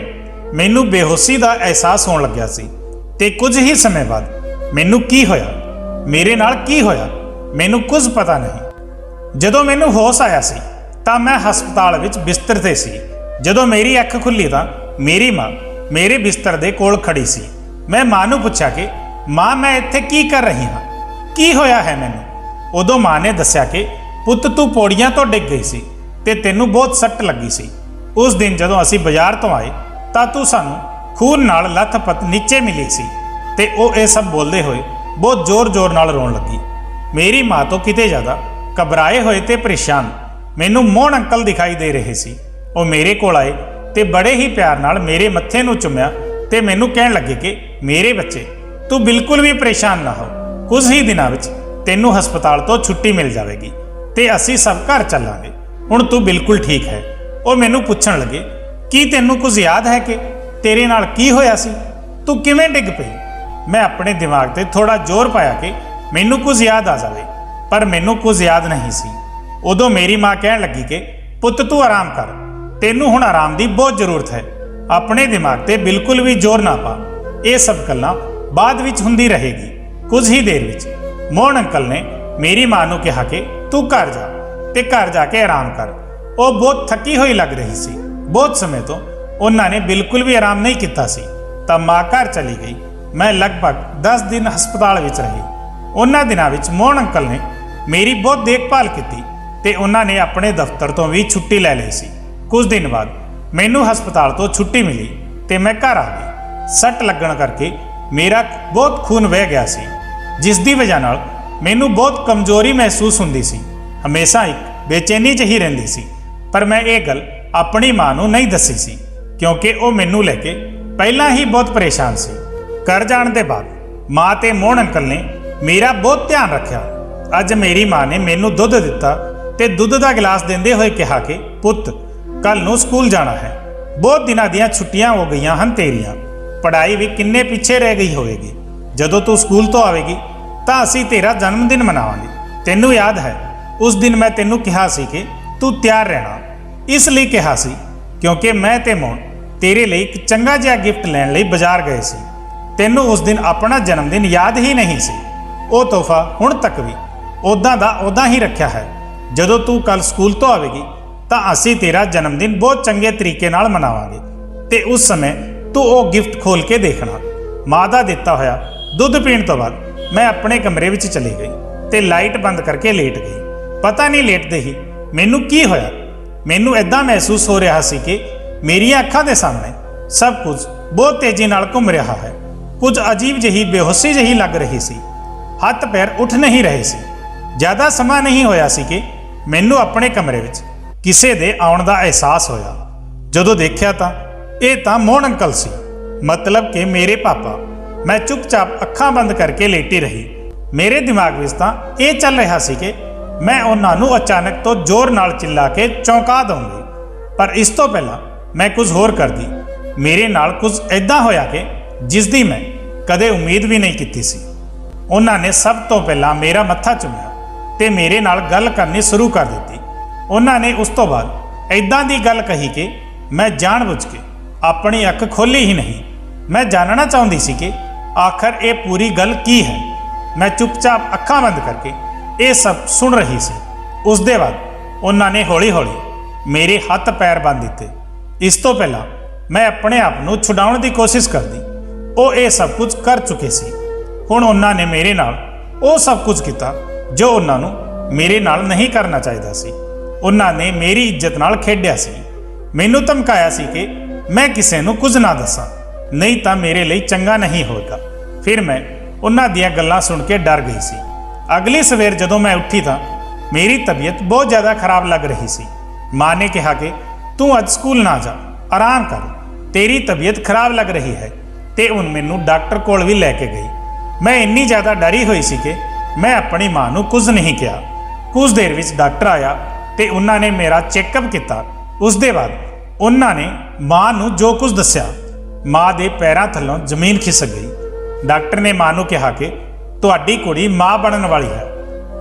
ਮੈਨੂੰ ਬੇਹੋਸ਼ੀ ਦਾ ਅਹਿਸਾਸ ਹੋਣ ਲੱਗਿਆ ਸੀ ਤੇ ਕੁਝ ਹੀ ਸਮੇਂ ਬਾਅਦ ਮੈਨੂੰ ਕੀ ਹੋਇਆ, ਮੇਰੇ ਨਾਲ ਕੀ ਹੋਇਆ, ਮੈਨੂੰ ਕੁਝ ਪਤਾ ਨਹੀਂ। ਜਦੋਂ ਮੈਨੂੰ ਹੋਸ਼ ਆਇਆ ਸੀ ਤਾਂ ਮੈਂ ਹਸਪਤਾਲ ਵਿੱਚ ਬਿਸਤਰ ਤੇ ਸੀ। ਜਦੋਂ ਮੇਰੀ ਅੱਖ ਖੁੱਲੀ ਤਾਂ ਮੇਰੀ ਮਾਂ ਮੇਰੇ ਬਿਸਤਰ ਦੇ ਕੋਲ ਖੜੀ ਸੀ। ਮੈਂ ਮਾਂ ਨੂੰ ਪੁੱਛਿਆ ਕਿ ਮਾਂ ਮੈਂ ਇੱਥੇ ਕੀ ਕਰ ਰਹੀ ਹਾਂ, ਕੀ ਹੋਇਆ ਹੈ ਮੈਨੂੰ? ਉਦੋਂ ਮਾਂ ਨੇ ਦੱਸਿਆ ਕਿ ਪੁੱਤ ਤੂੰ ਪੌੜੀਆਂ ਤੋਂ ਡਿੱਗ ਗਈ ਸੀ ਤੇ ਤੈਨੂੰ ਬਹੁਤ ਸੱਟ ਲੱਗੀ ਸੀ। ਉਸ ਦਿਨ ਜਦੋਂ ਅਸੀਂ ਬਾਜ਼ਾਰ ਤੋਂ ਆਏ ਤਾਂ ਤੂੰ ਸਾਨੂੰ ਖੂਨ ਨਾਲ ਲੱਥ-ਪੱਥ ਨੀਚੇ ਮਿਲੀ ਸੀ। ਤੇ ਉਹ ਇਹ ਸਭ ਬੋਲਦੇ ਹੋਏ ਬਹੁਤ ਜ਼ੋਰ-ਜ਼ੋਰ ਨਾਲ ਰੋਣ ਲੱਗੀ। ਮੇਰੀ ਮਾਂ ਤੋਂ ਕਿਤੇ ਜ਼ਿਆਦਾ ਘਬਰਾਏ ਹੋਏ ਤੇ ਪਰੇਸ਼ਾਨ ਮੈਨੂੰ ਮੋਹਨ ਅੰਕਲ ਦਿਖਾਈ ਦੇ ਰਹੇ ਸੀ। ਉਹ ਮੇਰੇ ਕੋਲ ਆਏ ਤੇ ਬੜੇ ਹੀ ਪਿਆਰ ਨਾਲ ਮੇਰੇ ਮੱਥੇ ਨੂੰ ਚੁੰਮਿਆ ਤੇ ਮੈਨੂੰ ਕਹਿਣ ਲੱਗੇ ਕਿ ਮੇਰੇ ਬੱਚੇ ਤੂੰ ਬਿਲਕੁਲ ਵੀ ਪਰੇਸ਼ਾਨ ਨਾ ਹੋ, ਕੁਝ ਹੀ ਦਿਨਾਂ ਵਿੱਚ ਤੈਨੂੰ ਹਸਪਤਾਲ ਤੋਂ ਛੁੱਟੀ ਮਿਲ ਜਾਵੇਗੀ ਤੇ ਅਸੀਂ ਸਭ ਘਰ ਚੱਲਾਂਗੇ। ਹੁਣ ਤੂੰ ਬਿਲਕੁਲ ਠੀਕ ਹੈ। ਉਹ ਮੈਨੂੰ ਪੁੱਛਣ ਲੱਗੇ ਕੀ ਤੈਨੂੰ ਕੁਝ ਯਾਦ ਹੈ ਕਿ ਤੇਰੇ ਨਾਲ ਕੀ ਹੋਇਆ ਸੀ, ਤੂੰ ਕਿਵੇਂ ਡਿੱਗ ਪਈ? ਮੈਂ ਆਪਣੇ ਦਿਮਾਗ ਤੇ ਥੋੜਾ ਜ਼ੋਰ ਪਾਇਆ ਕਿ ਮੈਨੂੰ ਕੁਝ ਯਾਦ ਆ ਜਾਵੇ, ਪਰ ਮੈਨੂੰ ਕੁਝ ਯਾਦ ਨਹੀਂ ਸੀ। ਉਦੋਂ ਮੇਰੀ ਮਾਂ ਕਹਿਣ ਲੱਗੀ ਕਿ ਪੁੱਤ ਤੂੰ ਆਰਾਮ ਕਰ, ਤੈਨੂੰ ਹੁਣ ਆਰਾਮ ਦੀ ਬਹੁਤ ਜ਼ਰੂਰਤ ਹੈ। ਆਪਣੇ ਦਿਮਾਗ ਤੇ ਬਿਲਕੁਲ ਵੀ ਜ਼ੋਰ ਨਾ ਪਾ, ਇਹ ਸਭ ਗੱਲਾਂ ਬਾਅਦ ਵਿੱਚ ਹੁੰਦੀ ਰਹੇਗੀ। ਕੁਝ ਹੀ ਦੇਰ ਵਿੱਚ ਮੋਹਨ ਅੰਕਲ ਨੇ ਮੇਰੀ ਮਾਂ ਨੂੰ ਕਿਹਾ ਕਿ ਤੂੰ ਘਰ ਜਾ ਤੇ ਘਰ ਜਾ ਕੇ ਆਰਾਮ ਕਰ। ਉਹ ਬਹੁਤ ਥੱਕੀ ਹੋਈ ਲੱਗ ਰਹੀ ਸੀ। ਬਹੁਤ ਸਮੇਂ ਤੋਂ ਉਹਨਾਂ ਨੇ ਬਿਲਕੁਲ ਵੀ ਆਰਾਮ ਨਹੀਂ ਕੀਤਾ ਸੀ। ਤਾਂ ਮਾਂ ਘਰ ਚਲੀ ਗਈ। ਮੈਂ ਲਗਭਗ 10 ਦਿਨ ਹਸਪਤਾਲ ਵਿੱਚ ਰਹੀ। ਉਹਨਾਂ ਦਿਨਾਂ ਵਿੱਚ ਮੋਹਨ ਅੰਕਲ ਨੇ ਮੇਰੀ ਬਹੁਤ ਦੇਖਭਾਲ ਕੀਤੀ ਤੇ ਉਹਨਾਂ ਨੇ ਆਪਣੇ ਦਫ਼ਤਰ ਤੋਂ ਵੀ ਛੁੱਟੀ ਲੈ ਲਈ ਸੀ। ਕੁਝ ਦਿਨ ਬਾਅਦ ਮੈਨੂੰ ਹਸਪਤਾਲ ਤੋਂ ਛੁੱਟੀ ਮਿਲੀ ਤੇ ਮੈਂ ਘਰ ਆ ਗਈ। ਸੱਟ ਲੱਗਣ ਕਰਕੇ ਮੇਰਾ ਬਹੁਤ ਖੂਨ ਵਹਿ ਗਿਆ ਸੀ, ਜਿਸ ਦੀ ਵਜ੍ਹਾ ਨਾਲ ਮੈਨੂੰ ਬਹੁਤ ਕਮਜ਼ੋਰੀ ਮਹਿਸੂਸ ਹੁੰਦੀ ਸੀ। ਹਮੇਸ਼ਾ ਇੱਕ ਬੇਚੈਨੀ ਜਿਹੀ ਰਹਿੰਦੀ ਸੀ। ਪਰ ਮੈਂ ਇਹ ਗੱਲ ਆਪਣੀ ਮਾਂ ਨੂੰ ਨਹੀਂ ਦੱਸੀ ਸੀ ਕਿਉਂਕਿ ਉਹ ਮੈਨੂੰ ਲੈ ਕੇ ਪਹਿਲਾਂ ਹੀ ਬਹੁਤ ਪਰੇਸ਼ਾਨ ਸੀ। ਘਰ ਜਾਣ ਦੇ ਬਾਅਦ ਮਾਂ ਤੇ ਮੋਹਨ ਅੰਕਲ ਨੇ ਮੇਰਾ ਬਹੁਤ ਧਿਆਨ ਰੱਖਿਆ। ਅੱਜ ਮੇਰੀ ਮਾਂ ਨੇ ਮੈਨੂੰ ਦੁੱਧ ਦਿੱਤਾ ਤੇ ਦੁੱਧ ਦਾ ਗਲਾਸ ਦਿੰਦੇ ਹੋਏ ਕਿਹਾ ਕਿ ਪੁੱਤ ਕੱਲ ਨੂੰ ਸਕੂਲ ਜਾਣਾ ਹੈ। ਬਹੁਤ ਦਿਨਾਂ ਦੀਆਂ ਛੁੱਟੀਆਂ ਹੋ ਗਈਆਂ ਹਨ ਤੇਰੀਆਂ, ਪੜ੍ਹਾਈ ਵੀ ਕਿੰਨੇ ਪਿੱਛੇ ਰਹਿ ਗਈ ਹੋਵੇਗੀ। ਜਦੋਂ ਤੂੰ ਸਕੂਲ ਤੋਂ ਆਵੇਗੀ ਤਾਂ ਅਸੀਂ ਤੇਰਾ ਜਨਮ ਦਿਨ ਮਨਾਵਾਂਗੇ। ਤੈਨੂੰ ਯਾਦ ਹੈ ਉਸ ਦਿਨ ਮੈਂ ਤੈਨੂੰ ਕਿਹਾ ਸੀ ਕਿ ਤੂੰ ਤਿਆਰ ਰਹਿਣਾ। ਇਸ ਲਈ ਕਿਹਾ ਸੀ ਕਿਉਂਕਿ ਮੈਂ ਤੇ ਮੋਹਨ ਤੇਰੇ ਲਈ ਇੱਕ ਚੰਗਾ ਜਿਹਾ ਗਿਫਟ ਲੈਣ ਲਈ ਬਾਜ਼ਾਰ ਗਏ ਸੀ। ਤੈਨੂੰ ਉਸ ਦਿਨ ਆਪਣਾ ਜਨਮ ਦਿਨ ਯਾਦ ਹੀ ਨਹੀਂ ਸੀ। ਉਹ ਤੋਹਫਾ ਹੁਣ ਤੱਕ ਵੀ ਉੱਦਾਂ ਦਾ ਉੱਦਾਂ ਹੀ ਰੱਖਿਆ ਹੈ। ਜਦੋਂ ਤੂੰ ਕੱਲ ਸਕੂਲ ਤੋਂ ਆਵੇਗੀ ਤਾਂ ਅਸੀਂ ਤੇਰਾ ਜਨਮ ਦਿਨ ਬਹੁਤ ਚੰਗੇ ਤਰੀਕੇ ਨਾਲ ਮਨਾਵਾਂਗੇ ਤੇ ਉਸ ਸਮੇਂ ਤੂੰ ਉਹ ਗਿਫਟ ਖੋਲ ਕੇ ਦੇਖਣਾ। ਮਾਂ ਦਾ ਦਿੱਤਾ ਹੋਇਆ ਦੁੱਧ ਪੀਣ ਤੋਂ ਬਾਅਦ ਮੈਂ ਆਪਣੇ ਕਮਰੇ ਵਿੱਚ ਚਲੀ ਗਈ ਤੇ ਲਾਈਟ ਬੰਦ ਕਰਕੇ ਲੇਟ ਗਈ। ਪਤਾ ਨਹੀਂ ਲੇਟਦੇ ਹੀ ਮੈਨੂੰ ਕੀ ਹੋਇਆ। ਮੈਨੂੰ ਐਦਾਂ ਮਹਿਸੂਸ ਹੋ ਰਿਹਾ ਸੀ ਕਿ ਮੇਰੀਆਂ ਅੱਖਾਂ ਦੇ ਸਾਹਮਣੇ ਸਭ ਕੁਝ ਬਹੁਤ ਤੇਜ਼ੀ ਨਾਲ ਘੁੰਮ ਰਿਹਾ ਹੈ। ਕੁਝ ਅਜੀਬ ਜਿਹੀ ਬੇਹੋਸ਼ੀ ਜਿਹੀ ਲੱਗ ਰਹੀ ਸੀ। ਹੱਥ ਪੈਰ ਉੱਠ ਨਹੀਂ ਰਹੇ ਸੀ। ਜ਼ਿਆਦਾ ਸਮਾਂ ਨਹੀਂ ਹੋਇਆ ਸੀ ਕਿ ਮੈਨੂੰ ਆਪਣੇ ਕਮਰੇ ਵਿੱਚ ਕਿਸੇ ਦੇ ਆਉਣ ਦਾ ਅਹਿਸਾਸ ਹੋਇਆ। ਜਦੋਂ ਦੇਖਿਆ ਤਾਂ ਇਹ ਤਾਂ ਮੋਹਨ ਅੰਕਲ ਸੀ, ਮਤਲਬ ਕਿ ਮੇਰੇ ਪਾਪਾ। ਮੈਂ ਚੁੱਪਚਾਪ ਅੱਖਾਂ ਬੰਦ ਕਰਕੇ ਲੇਟੀ ਰਹੀ। ਮੇਰੇ ਦਿਮਾਗ ਵਿੱਚ ਤਾਂ ਇਹ ਚੱਲ ਰਿਹਾ ਸੀ ਕਿ ਮੈਂ ਉਹਨਾਂ ਨੂੰ ਅਚਾਨਕ ਤੋਂ ਜ਼ੋਰ ਨਾਲ ਚਿੱਲਾ ਕੇ ਚੌਂਕਾ ਦਊਂਗੀ। ਪਰ ਇਸ ਤੋਂ ਪਹਿਲਾਂ ਮੈਂ ਕੁਝ ਹੋਰ ਕਰਦੀ। ਮੇਰੇ ਨਾਲ ਕੁਝ ਐਦਾਂ ਹੋਇਆ ਕਿ ਜਿਸ ਦੀ ਮੈਂ ਕਦੇ ਉਮੀਦ ਵੀ ਨਹੀਂ ਕੀਤੀ ਸੀ। ਉਹਨਾਂ ਨੇ ਸਭ ਤੋਂ ਪਹਿਲਾਂ ਮੇਰਾ ਮੱਥਾ ਚੁੰਮਿਆ ਤੇ ਮੇਰੇ ਨਾਲ ਗੱਲ ਕਰਨੀ ਸ਼ੁਰੂ ਕਰ ਦਿੱਤੀ। ਉਹਨਾਂ ਨੇ ਉਸ ਤੋਂ ਬਾਅਦ ਐਦਾਂ ਦੀ ਗੱਲ ਕਹੀ ਕਿ ਮੈਂ ਜਾਣਬੁੱਝ ਕੇ ਆਪਣੀ ਅੱਖ ਖੋਲ੍ਹੀ ਹੀ ਨਹੀਂ। ਮੈਂ ਜਾਣਨਾ ਚਾਹੁੰਦੀ ਸੀ ਕਿ ਆਖਰ ਇਹ ਪੂਰੀ ਗੱਲ ਕੀ ਹੈ। ਮੈਂ ਚੁੱਪਚਾਪ ਅੱਖਾਂ ਬੰਦ ਕਰਕੇ ਇਹ ਸਭ ਸੁਣ ਰਹੀ ਸੀ। ਉਸ ਦੇ ਬਾਅਦ ਉਹਨਾਂ ਨੇ ਹੌਲੀ-ਹੌਲੀ ਮੇਰੇ ਹੱਥ ਪੈਰ ਬੰਨ੍ਹ ਦਿੱਤੇ। ਇਸ ਤੋਂ ਪਹਿਲਾਂ ਮੈਂ ਆਪਣੇ ਆਪ ਨੂੰ ਛੁਡਾਉਣ ਦੀ ਕੋਸ਼ਿਸ਼ ਕਰਦੀ। ਉਹ ਇਹ ਸਭ ਕੁਝ ਕਰ ਚੁੱਕੇ ਸੀ। ਹੁਣ ਉਹਨਾਂ ਨੇ ਮੇਰੇ ਨਾਲ ਉਹ ਸਭ ਕੁਝ ਕੀਤਾ ਜੋ ਉਹਨਾਂ ਨੂੰ ਮੇਰੇ ਨਾਲ ਨਹੀਂ ਕਰਨਾ ਚਾਹੀਦਾ ਸੀ। ਉਹਨਾਂ ਨੇ ਮੇਰੀ ਇੱਜ਼ਤ ਨਾਲ ਖੇਡਿਆ ਸੀ। ਮੈਨੂੰ ਧਮਕਾਇਆ ਸੀ ਕਿ ਮੈਂ ਕਿਸੇ ਨੂੰ ਕੁਝ ਨਾ ਦੱਸਾਂ, ਨਹੀਂ ਤਾਂ ਮੇਰੇ ਲਈ ਚੰਗਾ ਨਹੀਂ ਹੋਵੇਗਾ। ਫਿਰ ਮੈਂ ਉਹਨਾਂ ਦੀਆਂ ਗੱਲਾਂ ਸੁਣ ਕੇ ਡਰ ਗਈ ਸੀ। ਅਗਲੀ ਸਵੇਰ ਜਦੋਂ ਮੈਂ ਉੱਠੀ ਤਾਂ ਮੇਰੀ ਤਬੀਅਤ ਬਹੁਤ ਜ਼ਿਆਦਾ ਖਰਾਬ ਲੱਗ ਰਹੀ ਸੀ। ਮਾਂ ਨੇ ਕਿਹਾ ਕਿ ਤੂੰ ਅੱਜ ਸਕੂਲ ਨਾ ਜਾ, ਆਰਾਮ ਕਰ, ਤੇਰੀ ਤਬੀਅਤ ਖਰਾਬ ਲੱਗ ਰਹੀ ਹੈ ਤੇ ਹੁਣ ਮੈਨੂੰ ਡਾਕਟਰ ਕੋਲ ਵੀ ਲੈ ਕੇ ਗਈ। ਮੈਂ ਇੰਨੀ ਜ਼ਿਆਦਾ ਡਰੀ ਹੋਈ ਸੀ ਕਿ ਮੈਂ ਆਪਣੀ ਮਾਂ ਨੂੰ ਕੁਝ ਨਹੀਂ ਕਿਹਾ। ਕੁਝ ਦੇਰ ਵਿੱਚ ਡਾਕਟਰ ਆਇਆ ਤੇ ਉਹਨਾਂ ਨੇ ਮੇਰਾ ਚੈੱਕਅਪ ਕੀਤਾ। ਉਸ ਦੇ ਬਾਅਦ ਉਹਨਾਂ ਨੇ ਮਾਂ ਨੂੰ ਜੋ ਕੁਝ ਦੱਸਿਆ, ਮਾਂ ਦੇ ਪੈਰਾਂ ਥੱਲੋਂ ਜ਼ਮੀਨ ਖਿਸਕ ਗਈ। ਡਾਕਟਰ ਨੇ ਮਾਂ ਨੂੰ ਕਿਹਾ ਕਿ ਤੁਹਾਡੀ ਕੁੜੀ ਮਾਂ ਬਣਨ ਵਾਲੀ ਹੈ।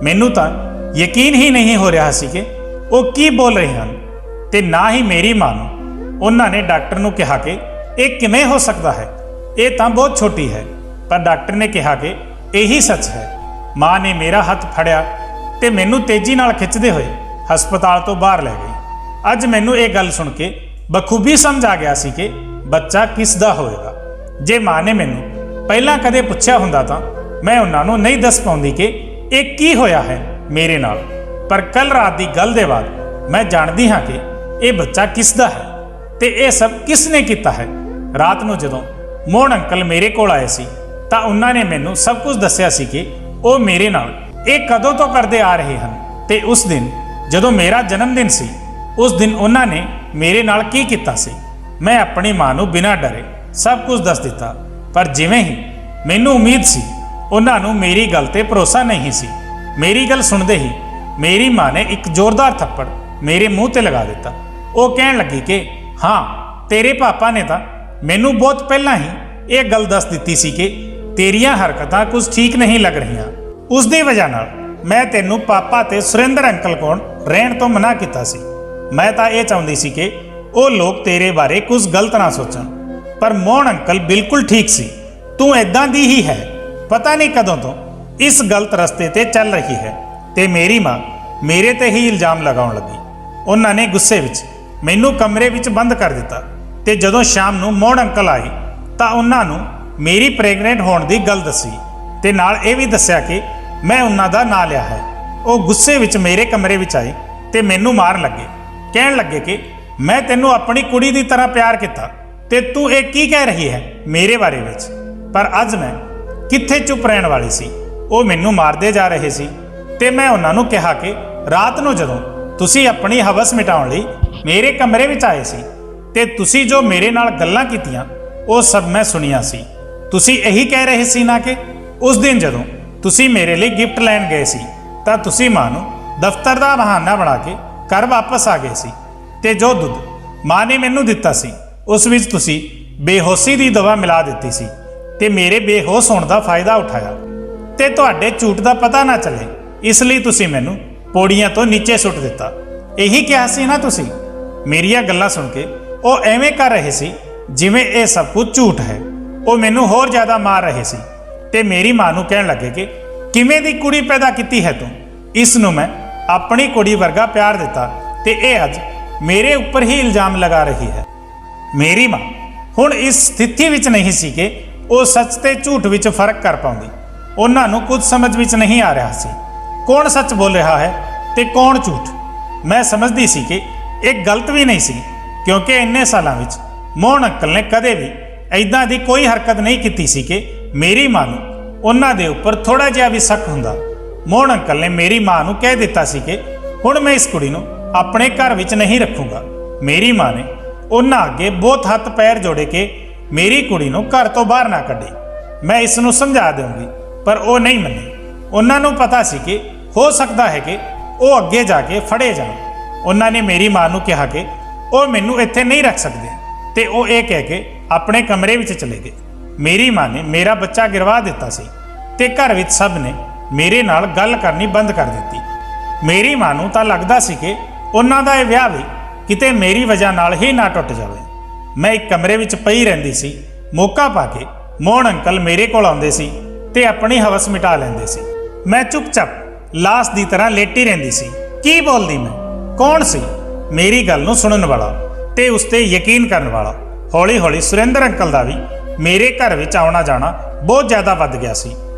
ਮੈਨੂੰ ਤਾਂ ਯਕੀਨ ਹੀ ਨਹੀਂ ਹੋ ਰਿਹਾ ਸੀ ਕਿ ਉਹ ਕੀ ਬੋਲ ਰਹੇ ਹਨ ਤੇ ਨਾ ਹੀ ਮੇਰੀ ਮਾਂ ਨੂੰ। ਉਹਨਾਂ ਨੇ ਡਾਕਟਰ ਨੂੰ ਕਿਹਾ ਕਿ ਇਹ ਕਿਵੇਂ ਹੋ ਸਕਦਾ ਹੈ, ਇਹ ਤਾਂ ਬਹੁਤ ਛੋਟੀ ਹੈ। ਪਰ ਡਾਕਟਰ ਨੇ ਕਿਹਾ ਕਿ ਇਹੀ ਸੱਚ ਹੈ। ਮਾਂ ਨੇ ਮੇਰਾ ਹੱਥ ਫੜਿਆ ਤੇ ਮੈਨੂੰ ਤੇਜ਼ੀ ਨਾਲ ਖਿੱਚਦੇ ਹੋਏ ਹਸਪਤਾਲ ਤੋਂ ਬਾਹਰ ਲੈ ਗਈ। ਅੱਜ ਮੈਨੂੰ ਇਹ ਗੱਲ ਸੁਣ ਕੇ ਬਖੂਬੀ ਸਮਝ ਆ ਗਿਆ ਸੀ ਕਿ ਬੱਚਾ ਕਿਸ ਦਾ ਹੋਵੇਗਾ। ਜੇ ਮਾਂ ਨੇ ਮੈਨੂੰ ਪਹਿਲਾਂ ਕਦੇ ਪੁੱਛਿਆ ਹੁੰਦਾ ਤਾਂ ਮੈਂ ਉਹਨਾਂ ਨੂੰ ਨਹੀਂ ਦੱਸ ਪਾਉਂਦੀ ਕਿ ਇਹ ਕੀ ਹੋਇਆ ਹੈ ਮੇਰੇ ਨਾਲ। ਪਰ ਕੱਲ ਰਾਤ ਦੀ ਗੱਲ ਦੇ ਬਾਅਦ ਮੈਂ ਜਾਣਦੀ ਹਾਂ ਕਿ ਇਹ ਬੱਚਾ ਕਿਸ ਦਾ ਹੈ ਤੇ ਇਹ ਸਭ ਕਿਸ ਨੇ ਕੀਤਾ ਹੈ। ਰਾਤ ਨੂੰ ਜਦੋਂ ਮੋਹਨ ਅੰਕਲ ਮੇਰੇ ਕੋਲ ਆਏ ਸੀ ਤਾਂ ਉਹਨਾਂ ਨੇ ਮੈਨੂੰ ਸਭ ਕੁਝ ਦੱਸਿਆ ਸੀ ਕਿ ਉਹ ਮੇਰੇ ਨਾਲ ਇਹ ਕਦੋਂ ਤੋਂ ਕਰਦੇ ਆ ਰਹੇ ਹਨ ਤੇ ਉਸ ਦਿਨ ਜਦੋਂ ਮੇਰਾ ਜਨਮ ਦਿਨ ਸੀ, ਉਸ ਦਿਨ ਉਹਨਾਂ ਨੇ ਮੇਰੇ ਨਾਲ ਕੀ ਕੀਤਾ ਸੀ। ਮੈਂ ਆਪਣੀ ਮਾਂ ਨੂੰ ਬਿਨਾਂ ਡਰੇ ਸਭ ਕੁਝ ਦੱਸ ਦਿੱਤਾ। ਪਰ ਜਿਵੇਂ ਹੀ ਮੈਨੂੰ ਉਮੀਦ ਸੀ, ਉਹਨਾਂ ਨੂੰ ਮੇਰੀ ਗੱਲ ਤੇ ਭਰੋਸਾ ਨਹੀਂ ਸੀ। ਮੇਰੀ ਗੱਲ ਸੁਣਦੇ ਹੀ ਮੇਰੀ ਮਾਂ ਨੇ ਇੱਕ ਜ਼ੋਰਦਾਰ ਥੱਪੜ ਮੇਰੇ ਮੂੰਹ ਤੇ ਲਗਾ ਦਿੱਤਾ। ਉਹ ਕਹਿਣ ਲੱਗੀ ਕਿ ਹਾਂ, ਤੇਰੇ ਪਾਪਾ ਨੇ ਤਾਂ ਮੈਨੂੰ ਬਹੁਤ ਪਹਿਲਾਂ ਹੀ ਇਹ ਗੱਲ ਦੱਸ ਦਿੱਤੀ ਸੀ ਕਿ ਤੇਰੀਆਂ ਹਰਕਤਾਂ ਕੁਝ ਠੀਕ ਨਹੀਂ ਲੱਗ ਰਹੀਆਂ। ਉਸ ਦੀ ਵਜ੍ਹਾ ਨਾਲ ਮੈਂ ਤੈਨੂੰ ਪਾਪਾ ਤੇ ਸੁਰਿੰਦਰ ਅੰਕਲ ਕੋਲ ਰਹਿਣ ਤੋਂ ਮਨਾ ਕੀਤਾ ਸੀ। ਮੈਂ ਤਾਂ ਇਹ ਚਾਹੁੰਦੀ ਸੀ ਕਿ ਉਹ ਲੋਕ ਤੇਰੇ ਬਾਰੇ ਕੁਝ ਗਲਤ ਨਾ ਸੋਚਣ। ਪਰ ਮੋਹਨ ਅੰਕਲ ਬਿਲਕੁਲ ਠੀਕ ਸੀ। ਤੂੰ ਐਦਾਂ ਦੀ ਹੀ ਹੈ। ਪਤਾ ਨਹੀਂ ਕਦੋਂ ਤੋਂ ਇਸ ਗਲਤ ਰਸਤੇ ਤੇ ਚੱਲ ਰਹੀ ਹੈ। ਤੇ ਮੇਰੀ ਮਾਂ ਮੇਰੇ ਤੇ ਹੀ ਇਲਜ਼ਾਮ ਲਗਾਉਣ ਲੱਗੀ। ਉਹਨਾਂ ਨੇ ਗੁੱਸੇ ਵਿੱਚ ਮੈਨੂੰ ਕਮਰੇ ਵਿੱਚ ਬੰਦ ਕਰ ਦਿੱਤਾ ਤੇ ਜਦੋਂ ਸ਼ਾਮ ਨੂੰ ਮੋਹਨ ਅੰਕਲ ਆਏ ਤਾਂ ਉਹਨਾਂ ਨੂੰ ਮੇਰੀ ਪ੍ਰੈਗਨੈਂਟ ਹੋਣ ਦੀ ਗੱਲ ਦੱਸੀ ਤੇ ਨਾਲ ਇਹ ਵੀ ਦੱਸਿਆ ਕਿ ਮੈਂ ਉਹਨਾਂ ਦਾ ਨਾਂ ਲਿਆ ਹੈ। ਉਹ ਗੁੱਸੇ ਵਿੱਚ ਮੇਰੇ ਕਮਰੇ ਵਿੱਚ ਆਏ ਤੇ ਮੈਨੂੰ ਮਾਰਨ ਲੱਗੇ। ਕਹਿਣ ਲੱਗੇ ਕਿ ਮੈਂ ਤੈਨੂੰ ਆਪਣੀ ਕੁੜੀ ਦੀ ਤਰ੍ਹਾਂ ਪਿਆਰ ਕੀਤਾ ਤੇ ਤੂੰ ਇਹ ਕੀ ਕਹਿ ਰਹੀ ਹੈ ਮੇਰੇ ਬਾਰੇ ਵਿੱਚ। ਪਰ ਅੱਜ ਮੈਂ ਕਿੱਥੇ ਚੁੱਪ ਰਹਿਣ ਵਾਲੀ ਸੀ। ਉਹ ਮੈਨੂੰ ਮਾਰਦੇ ਜਾ ਰਹੇ ਸੀ ਤੇ ਮੈਂ ਉਹਨਾਂ ਨੂੰ ਕਿਹਾ ਕਿ ਰਾਤ ਨੂੰ ਜਦੋਂ ਤੁਸੀਂ ਆਪਣੀ ਹਵਸ ਮਿਟਾਉਣ ਲਈ ਮੇਰੇ ਕਮਰੇ ਵਿੱਚ ਆਏ ਸੀ ਤੇ ਤੁਸੀਂ ਜੋ ਮੇਰੇ ਨਾਲ ਗੱਲਾਂ ਕੀਤੀਆਂ ਉਹ ਸਭ ਮੈਂ ਸੁਣੀਆਂ ਸੀ। ਤੁਸੀਂ ਇਹੀ ਕਹਿ ਰਹੇ ਸੀ ਨਾ ਕਿ ਉਸ ਦਿਨ ਜਦੋਂ ਤੁਸੀਂ ਮੇਰੇ ਲਈ ਗਿਫਟ ਲੈਣ ਗਏ ਸੀ ਤਾਂ ਤੁਸੀਂ ਮਾਂ ਨੂੰ ਦਫ਼ਤਰ ਦਾ ਬਹਾਨਾ ਬਣਾ ਕੇ ਘਰ ਵਾਪਸ ਆ ਗਏ ਸੀ ਤੇ ਜੋ ਦੁੱਧ ਮਾਂ ਨੇ ਮੈਨੂੰ ਦਿੱਤਾ ਸੀ ਉਸ ਵਿੱਚ ਤੁਸੀਂ ਬੇਹੋਸ਼ੀ ਦੀ ਦਵਾ ਮਿਲਾ ਦਿੱਤੀ ਸੀ ਤੇ ਮੇਰੇ ਬੇਹੋਸ਼ ਹੋਣ ਦਾ ਫਾਇਦਾ ਉਠਾਇਆ ਤੇ ਤੁਹਾਡੇ ਝੂਠ ਦਾ ਪਤਾ ਨਾ ਚੱਲੇ, ਇਸ ਲਈ ਤੁਸੀਂ ਮੈਨੂੰ ਪੌੜੀਆਂ ਤੋਂ ਨੀਚੇ ਸੁੱਟ ਦਿੱਤਾ। ਇਹੀ ਕਿਹਾ ਸੀ ਨਾ ਤੁਸੀਂ। ਮੇਰੀਆਂ ਗੱਲਾਂ ਸੁਣ ਕੇ ਉਹ ਐਵੇਂ ਕਰ ਰਹੇ ਸੀ ਜਿਵੇਂ ਇਹ ਸਭ ਕੁਝ ਝੂਠ ਹੈ। ਉਹ ਮੈਨੂੰ ਹੋਰ ਜ਼ਿਆਦਾ ਮਾਰ ਰਹੇ ਸੀ ਤੇ ਮੇਰੀ ਮਾਂ ਨੂੰ ਕਹਿਣ ਲੱਗੇ ਕਿ ਕਿਵੇਂ ਦੀ ਕੁੜੀ ਪੈਦਾ ਕੀਤੀ ਹੈ ਤੂੰ, ਇਸ ਨੂੰ ਮੈਂ ਆਪਣੀ ਕੁੜੀ ਵਰਗਾ ਪਿਆਰ ਦਿੱਤਾ ਤੇ ਇਹ ਅੱਜ ਮੇਰੇ ਉੱਪਰ ਹੀ ਇਲਜ਼ਾਮ ਲਗਾ ਰਹੀ ਹੈ। ਮੇਰੀ ਮਾਂ ਹੁਣ ਇਸ ਸਥਿਤੀ ਵਿੱਚ ਨਹੀਂ ਸੀ ਕਿ ਉਹ ਸੱਚ ਤੇ ਝੂਠ ਵਿੱਚ ਫਰਕ ਕਰ ਪਾਉਂਦੀ। ਉਹਨਾਂ ਨੂੰ ਕੁਝ ਸਮਝ ਵਿੱਚ ਨਹੀਂ ਆ ਰਿਹਾ ਸੀ ਕੌਣ ਸੱਚ ਬੋਲ ਰਿਹਾ ਹੈ ਤੇ ਕੌਣ ਝੂਠ। ਮੈਂ ਸਮਝਦੀ ਸੀ ਕਿ ਇਹ ਗਲਤ ਵੀ ਨਹੀਂ ਸੀ ਕਿਉਂਕਿ ਇੰਨੇ ਸਾਲਾਂ ਵਿੱਚ ਮੋਹਨ ਅੰਕਲ ਨੇ ਕਦੇ ਵੀ ਐਦਾਂ ਦੀ ਕੋਈ ਹਰਕਤ ਨਹੀਂ ਕੀਤੀ ਸੀ ਕਿ ਮੇਰੀ ਮਾਂ ਨੂੰ ਉਹਨਾਂ ਦੇ ਉੱਪਰ ਥੋੜਾ ਜਿਹਾ ਵੀ ਸ਼ੱਕ ਹੁੰਦਾ। ਮੋਹਨ ਅੰਕਲ ਨੇ ਮੇਰੀ ਮਾਂ ਨੂੰ ਕਹਿ ਦਿੱਤਾ ਸੀ ਕਿ ਹੁਣ ਮੈਂ ਇਸ ਕੁੜੀ ਨੂੰ ਆਪਣੇ ਘਰ ਵਿੱਚ ਨਹੀਂ ਰੱਖੂੰਗਾ। ਮੇਰੀ ਮਾਂ ਨੇ ਉਹਨਾਂ ਅੱਗੇ ਬਹੁਤ ਹੱਥ ਪੈਰ ਜੋੜੇ ਕਿ ਮੇਰੀ ਕੁੜੀ ਨੂੰ ਘਰ ਤੋਂ ਬਾਹਰ ਨਾ ਕੱਢੇ। ਮੈਂ ਇਸ ਨੂੰ ਸਮਝਾ ਦੇਵਾਂਗੀ, ਪਰ ਉਹ ਨਹੀਂ ਮੰਨੇ। ਉਹਨਾਂ ਨੂੰ ਪਤਾ ਸੀ ਕਿ ਹੋ ਸਕਦਾ ਹੈ ਕਿ ਉਹ ਅੱਗੇ ਜਾ ਕੇ ਫੜੇ ਜਾਣ। ਉਹਨਾਂ ਨੇ ਮੇਰੀ ਮਾਂ ਨੂੰ ਕਿਹਾ ਕਿ ਉਹ ਮੈਨੂੰ ਇੱਥੇ ਨਹੀਂ ਰੱਖ ਸਕਦੇ ਤੇ ਉਹ ਇਹ ਕਹਿ ਕੇ ਆਪਣੇ ਕਮਰੇ ਵਿੱਚ ਚਲੇ ਗਏ। ਮੇਰੀ ਮਾਂ ਨੇ ਮੇਰਾ ਬੱਚਾ ਗਿਰਵਾ ਦਿੱਤਾ ਸੀ ਤੇ ਘਰ ਵਿੱਚ ਸਭ ਨੇ ਮੇਰੇ ਨਾਲ ਗੱਲ ਕਰਨੀ ਬੰਦ ਕਰ ਦਿੱਤੀ। ਮੇਰੀ ਮਾਂ ਨੂੰ ਤਾਂ ਲੱਗਦਾ ਸੀ ਕਿ ਉਹਨਾਂ ਦਾ ਇਹ ਵਿਆਹ ਵੀ ਕਿਤੇ ਮੇਰੀ ਵਜ੍ਹਾ ਨਾਲ ਹੀ ਨਾ ਟੁੱਟ ਜਾਵੇ। ਮੈਂ ਇੱਕ ਕਮਰੇ ਵਿੱਚ ਪਈ ਰਹਿੰਦੀ ਸੀ। ਮੌਕਾ ਪਾ ਕੇ ਮੋਹਨ ਅੰਕਲ ਮੇਰੇ ਕੋਲ ਆਉਂਦੇ ਸੀ ਤੇ ਆਪਣੀ ਹਵਸ ਮਿਟਾ ਲੈਂਦੇ ਸੀ। ਮੈਂ ਚੁੱਪਚਾਪ ਲਾਸ਼ ਦੀ ਤਰ੍ਹਾਂ ਲੇਟੀ ਰਹਿੰਦੀ ਸੀ। ਕੀ ਬੋਲਦੀ ਮੈਂ? ਕੌਣ ਸੀ ਮੇਰੀ ਗੱਲ ਨੂੰ ਸੁਣਨ ਵਾਲਾ ਤੇ ਉਸ ਤੇ ਯਕੀਨ ਕਰਨ ਵਾਲਾ? ਹੌਲੀ ਹੌਲੀ ਸੁਰਿੰਦਰ ਅੰਕਲ ਦਾ ਵੀ ਮੇਰੇ ਘਰ ਵਿੱਚ ਆਉਣਾ ਜਾਣਾ ਬਹੁਤ ਜ਼ਿਆਦਾ ਵੱਧ ਗਿਆ ਸੀ।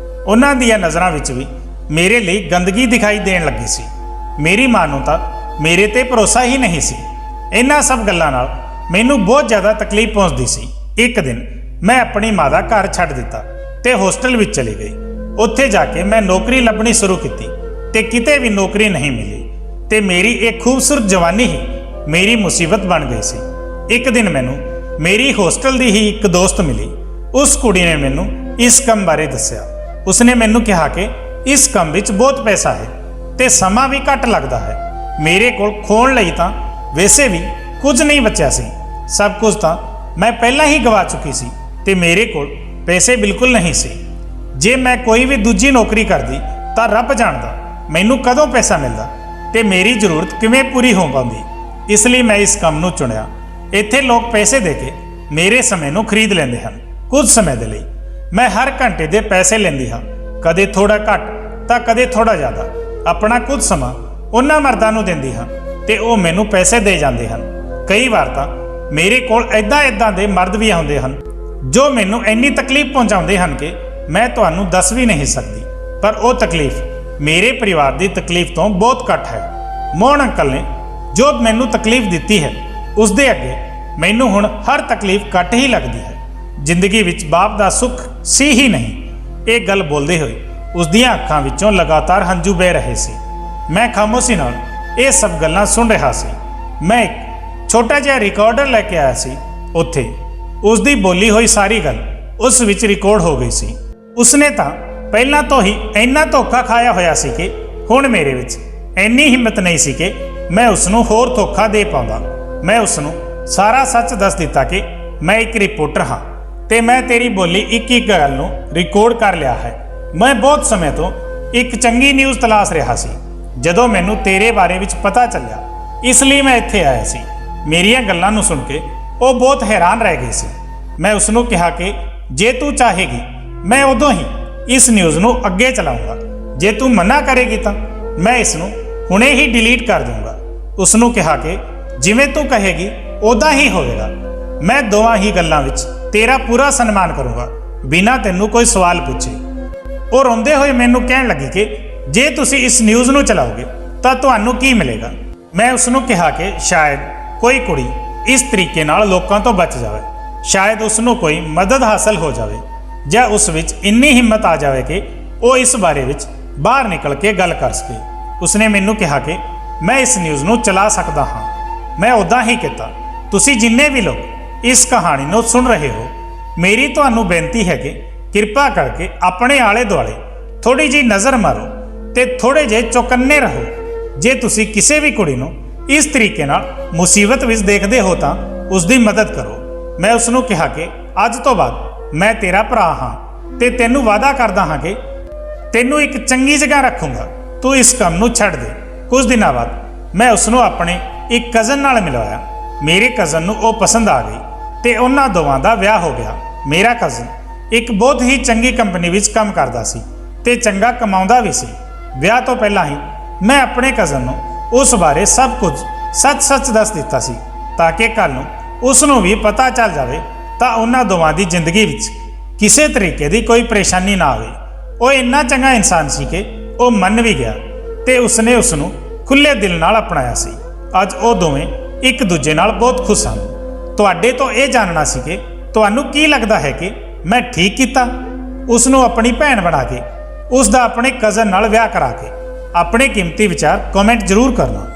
ਉਹਨਾਂ ਦੀਆਂ ਨਜ਼ਰਾਂ ਵਿੱਚ ਵੀ ਮੇਰੇ ਲਈ ਗੰਦਗੀ ਦਿਖਾਈ ਦੇਣ ਲੱਗੀ ਸੀ। ਮੇਰੀ ਮਾਂ ਨੂੰ ਤਾਂ ਮੇਰੇ ਤੇ ਭਰੋਸਾ ਹੀ ਨਹੀਂ ਸੀ। ਇਹਨਾਂ ਸਭ ਗੱਲਾਂ ਨਾਲ ਮੈਨੂੰ ਬਹੁਤ ਜ਼ਿਆਦਾ ਤਕਲੀਫ ਪਹੁੰਚਦੀ ਸੀ। ਇੱਕ ਦਿਨ ਮੈਂ ਆਪਣੀ ਮਾਂ ਦਾ ਘਰ ਛੱਡ ਦਿੱਤਾ ਤੇ ਹੋਸਟਲ ਵਿੱਚ ਚਲੀ ਗਈ। ਉੱਥੇ ਜਾ ਕੇ ਮੈਂ ਨੌਕਰੀ ਲੱਭਣੀ ਸ਼ੁਰੂ ਕੀਤੀ ਤੇ ਕਿਤੇ ਵੀ ਨੌਕਰੀ ਨਹੀਂ ਮਿਲੀ ਤੇ ਮੇਰੀ ਇਹ ਖੂਬਸੂਰਤ ਜਵਾਨੀ ਹੀ ਮੇਰੀ ਮੁਸੀਬਤ ਬਣ ਗਈ ਸੀ। ਇੱਕ ਦਿਨ ਮੈਨੂੰ ਮੇਰੀ ਹੋਸਟਲ ਦੀ ਹੀ ਇੱਕ ਦੋਸਤ ਮਿਲੀ। ਉਸ ਕੁੜੀ ਨੇ ਮੈਨੂੰ ਇਸ ਕੰਮ ਬਾਰੇ ਦੱਸਿਆ। ਉਸਨੇ ਮੈਨੂੰ ਕਿਹਾ ਕਿ ਇਸ ਕੰਮ ਵਿੱਚ ਬਹੁਤ ਪੈਸਾ ਹੈ ਤੇ ਸਮਾਂ ਵੀ ਘੱਟ ਲੱਗਦਾ ਹੈ। ਮੇਰੇ ਕੋਲ ਖੋਣ ਲਈ ਤਾਂ ਵੈਸੇ ਵੀ ਕੁਝ ਨਹੀਂ ਬਚਿਆ ਸੀ। ਸਭ ਕੁਝ ਤਾਂ ਮੈਂ ਪਹਿਲਾਂ ਹੀ ਗਵਾ ਚੁੱਕੀ ਸੀ ਤੇ ਮੇਰੇ ਕੋਲ ਪੈਸੇ ਬਿਲਕੁਲ ਨਹੀਂ ਸੀ। ਜੇ ਮੈਂ ਕੋਈ ਵੀ ਦੂਜੀ ਨੌਕਰੀ ਕਰਦੀ ਤਾਂ ਰੱਬ ਜਾਣਦਾ ਮੈਨੂੰ ਕਦੋਂ ਪੈਸਾ ਮਿਲਦਾ ਤੇ ਮੇਰੀ ਜ਼ਰੂਰਤ ਕਿਵੇਂ ਪੂਰੀ ਹੋ ਪਾਉਂਦੀ। ਇਸ ਲਈ ਮੈਂ ਇਸ ਕੰਮ ਨੂੰ ਚੁਣਿਆ। ਇੱਥੇ ਲੋਕ ਪੈਸੇ ਦੇ ਕੇ ਮੇਰੇ ਸਮੇਂ ਨੂੰ ਖਰੀਦ ਲੈਂਦੇ ਹਨ। ਕੁਝ ਸਮੇਂ ਦੇ ਲਈ ਮੈਂ ਹਰ ਘੰਟੇ ਦੇ ਪੈਸੇ ਲੈਂਦੀ ਹਾਂ, ਕਦੇ ਥੋੜਾ ਘੱਟ ਤਾਂ ਕਦੇ ਥੋੜਾ ਜ਼ਿਆਦਾ। ਆਪਣਾ ਕੁਝ ਸਮਾਂ ਉਹਨਾਂ ਮਰਦਾਂ ਨੂੰ ਦਿੰਦੀ ਹਾਂ ਤੇ ਉਹ ਮੈਨੂੰ ਪੈਸੇ ਦੇ ਜਾਂਦੇ ਹਨ। ਕਈ ਵਾਰ ਤਾਂ ਮੇਰੇ ਕੋਲ ਇੱਦਾਂ ਦੇ ਮਰਦ ਵੀ ਆਉਂਦੇ ਹਨ ਜੋ ਮੈਨੂੰ ਇੰਨੀ ਤਕਲੀਫ ਪਹੁੰਚਾਉਂਦੇ ਹਨ ਕਿ ਮੈਂ ਤੁਹਾਨੂੰ ਦੱਸ ਵੀ ਨਹੀਂ ਸਕਦੀ। ਪਰ ਉਹ ਤਕਲੀਫ ਮੇਰੇ ਪਰਿਵਾਰ ਦੀ ਤਕਲੀਫ ਤੋਂ ਬਹੁਤ ਘੱਟ ਹੈ। ਮੋਹਨ ਅੰਕਲ ਨੇ ਜੋ ਮੈਨੂੰ ਤਕਲੀਫ ਦਿੱਤੀ ਹੈ ਉਸ ਦੇ ਅੱਗੇ ਮੈਨੂੰ ਹੁਣ ਹਰ ਤਕਲੀਫ ਘੱਟ ਹੀ ਲੱਗਦੀ ਹੈ। ਜ਼ਿੰਦਗੀ ਵਿੱਚ ਬਾਪ ਦਾ ਸੁੱਖ ਸੀ ਹੀ ਨਹੀਂ। ਇਹ ਗੱਲ ਬੋਲਦੇ ਹੋਏ ਉਸ ਦੀਆਂ ਅੱਖਾਂ ਵਿੱਚੋਂ ਲਗਾਤਾਰ ਹੰਝੂ ਵਹਿ ਰਹੇ ਸੀ। ਮੈਂ ਖਾਮੋਸ਼ੀ ਨਾਲ ਇਹ ਸਭ ਗੱਲਾਂ ਸੁਣ ਰਿਹਾ ਸੀ। ਮੈਂ ਇੱਕ ਛੋਟਾ ਜਿਹਾ ਰਿਕਾਰਡਰ ਲੈ ਕੇ ਆਇਆ ਸੀ। ਉੱਥੇ ਉਸ ਦੀ ਬੋਲੀ ਹੋਈ ਸਾਰੀ ਗੱਲ ਉਸ ਵਿੱਚ ਰਿਕਾਰਡ ਹੋ ਗਈ ਸੀ। ਉਸਨੇ ਤਾਂ ਪਹਿਲਾਂ ਤੋਂ ਹੀ ਇੰਨਾ ਧੋਖਾ ਖਾਇਆ ਹੋਇਆ ਸੀ ਕਿ ਹੁਣ ਮੇਰੇ ਵਿੱਚ ਇੰਨੀ ਹਿੰਮਤ ਨਹੀਂ ਸੀ ਕਿ ਮੈਂ ਉਸ ਨੂੰ ਹੋਰ ਧੋਖਾ ਦੇ ਪਾਉਂਦਾ। ਮੈਂ ਉਸ ਨੂੰ ਸਾਰਾ ਸੱਚ ਦੱਸ ਦਿੱਤਾ ਕਿ ਮੈਂ ਇੱਕ ਰਿਪੋਰਟਰ ਹਾਂ ਤੇ ਮੈਂ ਤੇਰੀ ਬੋਲੀ ਇੱਕ ਗੱਲ ਨੂੰ ਰਿਕਾਰਡ ਕਰ ਲਿਆ ਹੈ। ਮੈਂ ਬਹੁਤ ਸਮੇਂ ਤੋਂ ਇੱਕ ਚੰਗੀ ਨਿਊਜ਼ ਤਲਾਸ਼ ਰਿਹਾ ਸੀ। ਜਦੋਂ ਮੈਨੂੰ ਤੇਰੇ ਬਾਰੇ ਵਿੱਚ ਪਤਾ ਚੱਲਿਆ ਇਸ ਲਈ ਮੈਂ ਇੱਥੇ ਆਇਆ ਸੀ। ਮੇਰੀਆਂ ਗੱਲਾਂ ਨੂੰ ਸੁਣ ਕੇ ਉਹ ਬਹੁਤ ਹੈਰਾਨ ਰਹਿ ਗਈ ਸੀ। ਮੈਂ ਉਸ ਨੂੰ ਕਿਹਾ ਕਿ ਜੇ ਤੂੰ ਚਾਹੇਗੀ ਮੈਂ ਉਦੋਂ ਹੀ ਇਸ ਨਿਊਜ਼ ਨੂੰ ਅੱਗੇ ਚਲਾਉਂਗਾ। ਜੇ ਤੂੰ ਮਨਾ ਕਰੇਗੀ ਤਾਂ ਮੈਂ ਇਸ ਨੂੰ ਹੁਣੇ ਹੀ ਡਿਲੀਟ ਕਰ ਦੂੰਗਾ। ਉਸ ਨੂੰ ਕਿਹਾ ਕਿ ਜਿਵੇਂ ਤੂੰ ਕਹੇਗੀ ਉਦਾਂ ਹੀ ਹੋਵੇਗਾ। ਮੈਂ ਦੋਵਾਂ ਹੀ ਗੱਲਾਂ ਵਿੱਚ ਤੇਰਾ ਪੂਰਾ ਸਨਮਾਨ ਕਰੂੰਗਾ ਬਿਨਾਂ ਤੈਨੂੰ ਕੋਈ ਸਵਾਲ ਪੁੱਛੇ। ਉਹ ਰੋਂਦੇ ਹੋਏ ਮੈਨੂੰ ਕਹਿਣ ਲੱਗੀ ਕਿ ਜੇ ਤੁਸੀਂ ਇਸ ਨਿਊਜ਼ ਨੂੰ ਚਲਾਓਗੇ ਤਾਂ ਤੁਹਾਨੂੰ ਕੀ ਮਿਲੇਗਾ। ਮੈਂ ਉਸ ਨੂੰ ਕਿਹਾ ਕਿ ਸ਼ਾਇਦ ਕੋਈ ਕੁੜੀ ਇਸ ਤਰੀਕੇ ਨਾਲ ਲੋਕਾਂ ਤੋਂ ਬਚ ਜਾਵੇ, ਸ਼ਾਇਦ ਉਸ ਨੂੰ ਕੋਈ ਮਦਦ ਹਾਸਲ ਹੋ ਜਾਵੇ ਜਾਂ ਉਸ ਵਿੱਚ ਇੰਨੀ ਹਿੰਮਤ ਆ ਜਾਵੇ ਕਿ ਉਹ ਇਸ ਬਾਰੇ ਵਿੱਚ ਬਾਹਰ ਨਿਕਲ ਕੇ ਗੱਲ ਕਰ ਸਕੇ। ਉਸਨੇ ਮੈਨੂੰ ਕਿਹਾ ਕਿ ਮੈਂ ਇਸ ਨਿਊਜ਼ ਨੂੰ ਚਲਾ ਸਕਦਾ ਹਾਂ। ਮੈਂ ਉੱਦਾਂ ਹੀ ਕੀਤਾ। ਤੁਸੀਂ ਜਿੰਨੇ ਵੀ ਲੋਕ ਇਸ ਕਹਾਣੀ ਨੂੰ ਸੁਣ ਰਹੇ ਹੋ ਮੇਰੀ ਤੁਹਾਨੂੰ ਬੇਨਤੀ ਹੈ ਕਿ ਕਿਰਪਾ ਕਰਕੇ ਆਪਣੇ ਆਲੇ ਦੁਆਲੇ ਥੋੜੀ ਜਿਹੀ ਨਜ਼ਰ ਮਾਰੋ ਤੇ ਥੋੜੇ ਜਿਹੇ ਚੌਕੰਨੇ ਰਹੋ। ਜੇ ਤੁਸੀਂ ਕਿਸੇ ਵੀ ਕੁੜੀ ਨੂੰ ਇਸ ਤਰੀਕੇ ਨਾਲ ਮੁਸੀਬਤ ਵਿੱਚ ਦੇਖਦੇ ਹੋ ਤਾਂ ਉਸ ਦੀ ਮਦਦ ਕਰੋ। ਮੈਂ ਉਸ ਨੂੰ ਕਿਹਾ ਕਿ ਅੱਜ ਤੋਂ ਬਾਅਦ ਮੈਂ ਤੇਰਾ ਭਰਾ ਹਾਂ ਤੇ ਤੈਨੂੰ ਵਾਅਦਾ ਕਰਦਾ ਹਾਂ ਕਿ ਤੈਨੂੰ ਇੱਕ ਚੰਗੀ ਜਗ੍ਹਾ ਰੱਖੂੰਗਾ। ਤੂੰ ਇਸ ਕੰਮ ਨੂੰ ਛੱਡ ਦੇ। ਕੁਝ ਦਿਨਾਂ ਬਾਅਦ ਮੈਂ ਉਸ ਨੂੰ ਆਪਣੇ ਇੱਕ ਕਜ਼ਨ ਨਾਲ ਮਿਲਵਾਇਆ। ਮੇਰੇ ਕਜ਼ਨ ਨੂੰ ਉਹ ਪਸੰਦ ਆ ਗਈ ਤੇ ਉਹਨਾਂ ਦੋਵਾਂ ਦਾ ਵਿਆਹ ਹੋ ਗਿਆ। ਮੇਰਾ ਕਜ਼ਨ ਇੱਕ ਬਹੁਤ ਹੀ ਚੰਗੀ ਕੰਪਨੀ ਵਿੱਚ ਕੰਮ ਕਰਦਾ ਸੀ ਤੇ ਚੰਗਾ ਕਮਾਉਂਦਾ ਵੀ ਸੀ। ਵਿਆਹ ਤੋਂ ਪਹਿਲਾਂ ਹੀ ਮੈਂ ਆਪਣੇ ਕਜ਼ਨ ਨੂੰ ਉਸ ਬਾਰੇ ਸਭ ਕੁਝ ਸੱਚ-ਸੱਚ ਦੱਸ ਦਿੱਤਾ ਸੀ ਤਾਂ ਕਿ ਕੱਲ੍ਹ ਨੂੰ ਉਸ ਨੂੰ ਵੀ ਪਤਾ ਚੱਲ ਜਾਵੇ ਤਾਂ ਉਹਨਾਂ ਦੋਵਾਂ ਦੀ ਜ਼ਿੰਦਗੀ ਵਿੱਚ ਕਿਸੇ ਤਰੀਕੇ ਦੀ ਕੋਈ ਪਰੇਸ਼ਾਨੀ ਨਾ ਆਵੇ। ਉਹ ਇੰਨਾ ਚੰਗਾ ਇਨਸਾਨ ਸੀ ਕਿ ਉਹ ਮੰਨ ਵੀ ਗਿਆ ਤੇ ਉਸਨੇ ਉਸ ਨੂੰ ਖੁੱਲ੍ਹੇ ਦਿਲ ਨਾਲ ਅਪਣਾਇਆ ਸੀ। ਅੱਜ ਉਹ ਦੋਵੇਂ ਇੱਕ ਦੂਜੇ ਨਾਲ ਬਹੁਤ ਖੁਸ਼ ਹਨ। ਤੁਹਾਡੇ ਤੋਂ ਇਹ ਜਾਣਨਾ ਸੀ ਕਿ ਤੁਹਾਨੂੰ ਕੀ ਲੱਗਦਾ ਹੈ ਕਿ ਮੈਂ ਠੀਕ ਕੀਤਾ ਉਸ ਨੂੰ ਆਪਣੀ ਭੈਣ ਬਣਾ ਕੇ ਉਸ ਦਾ ਆਪਣੇ ਕਜ਼ਨ ਨਾਲ ਵਿਆਹ ਕਰਾ ਕੇ? ਆਪਣੇ ਕੀਮਤੀ ਵਿਚਾਰ ਕਮੈਂਟ ਜ਼ਰੂਰ ਕਰਨਾ।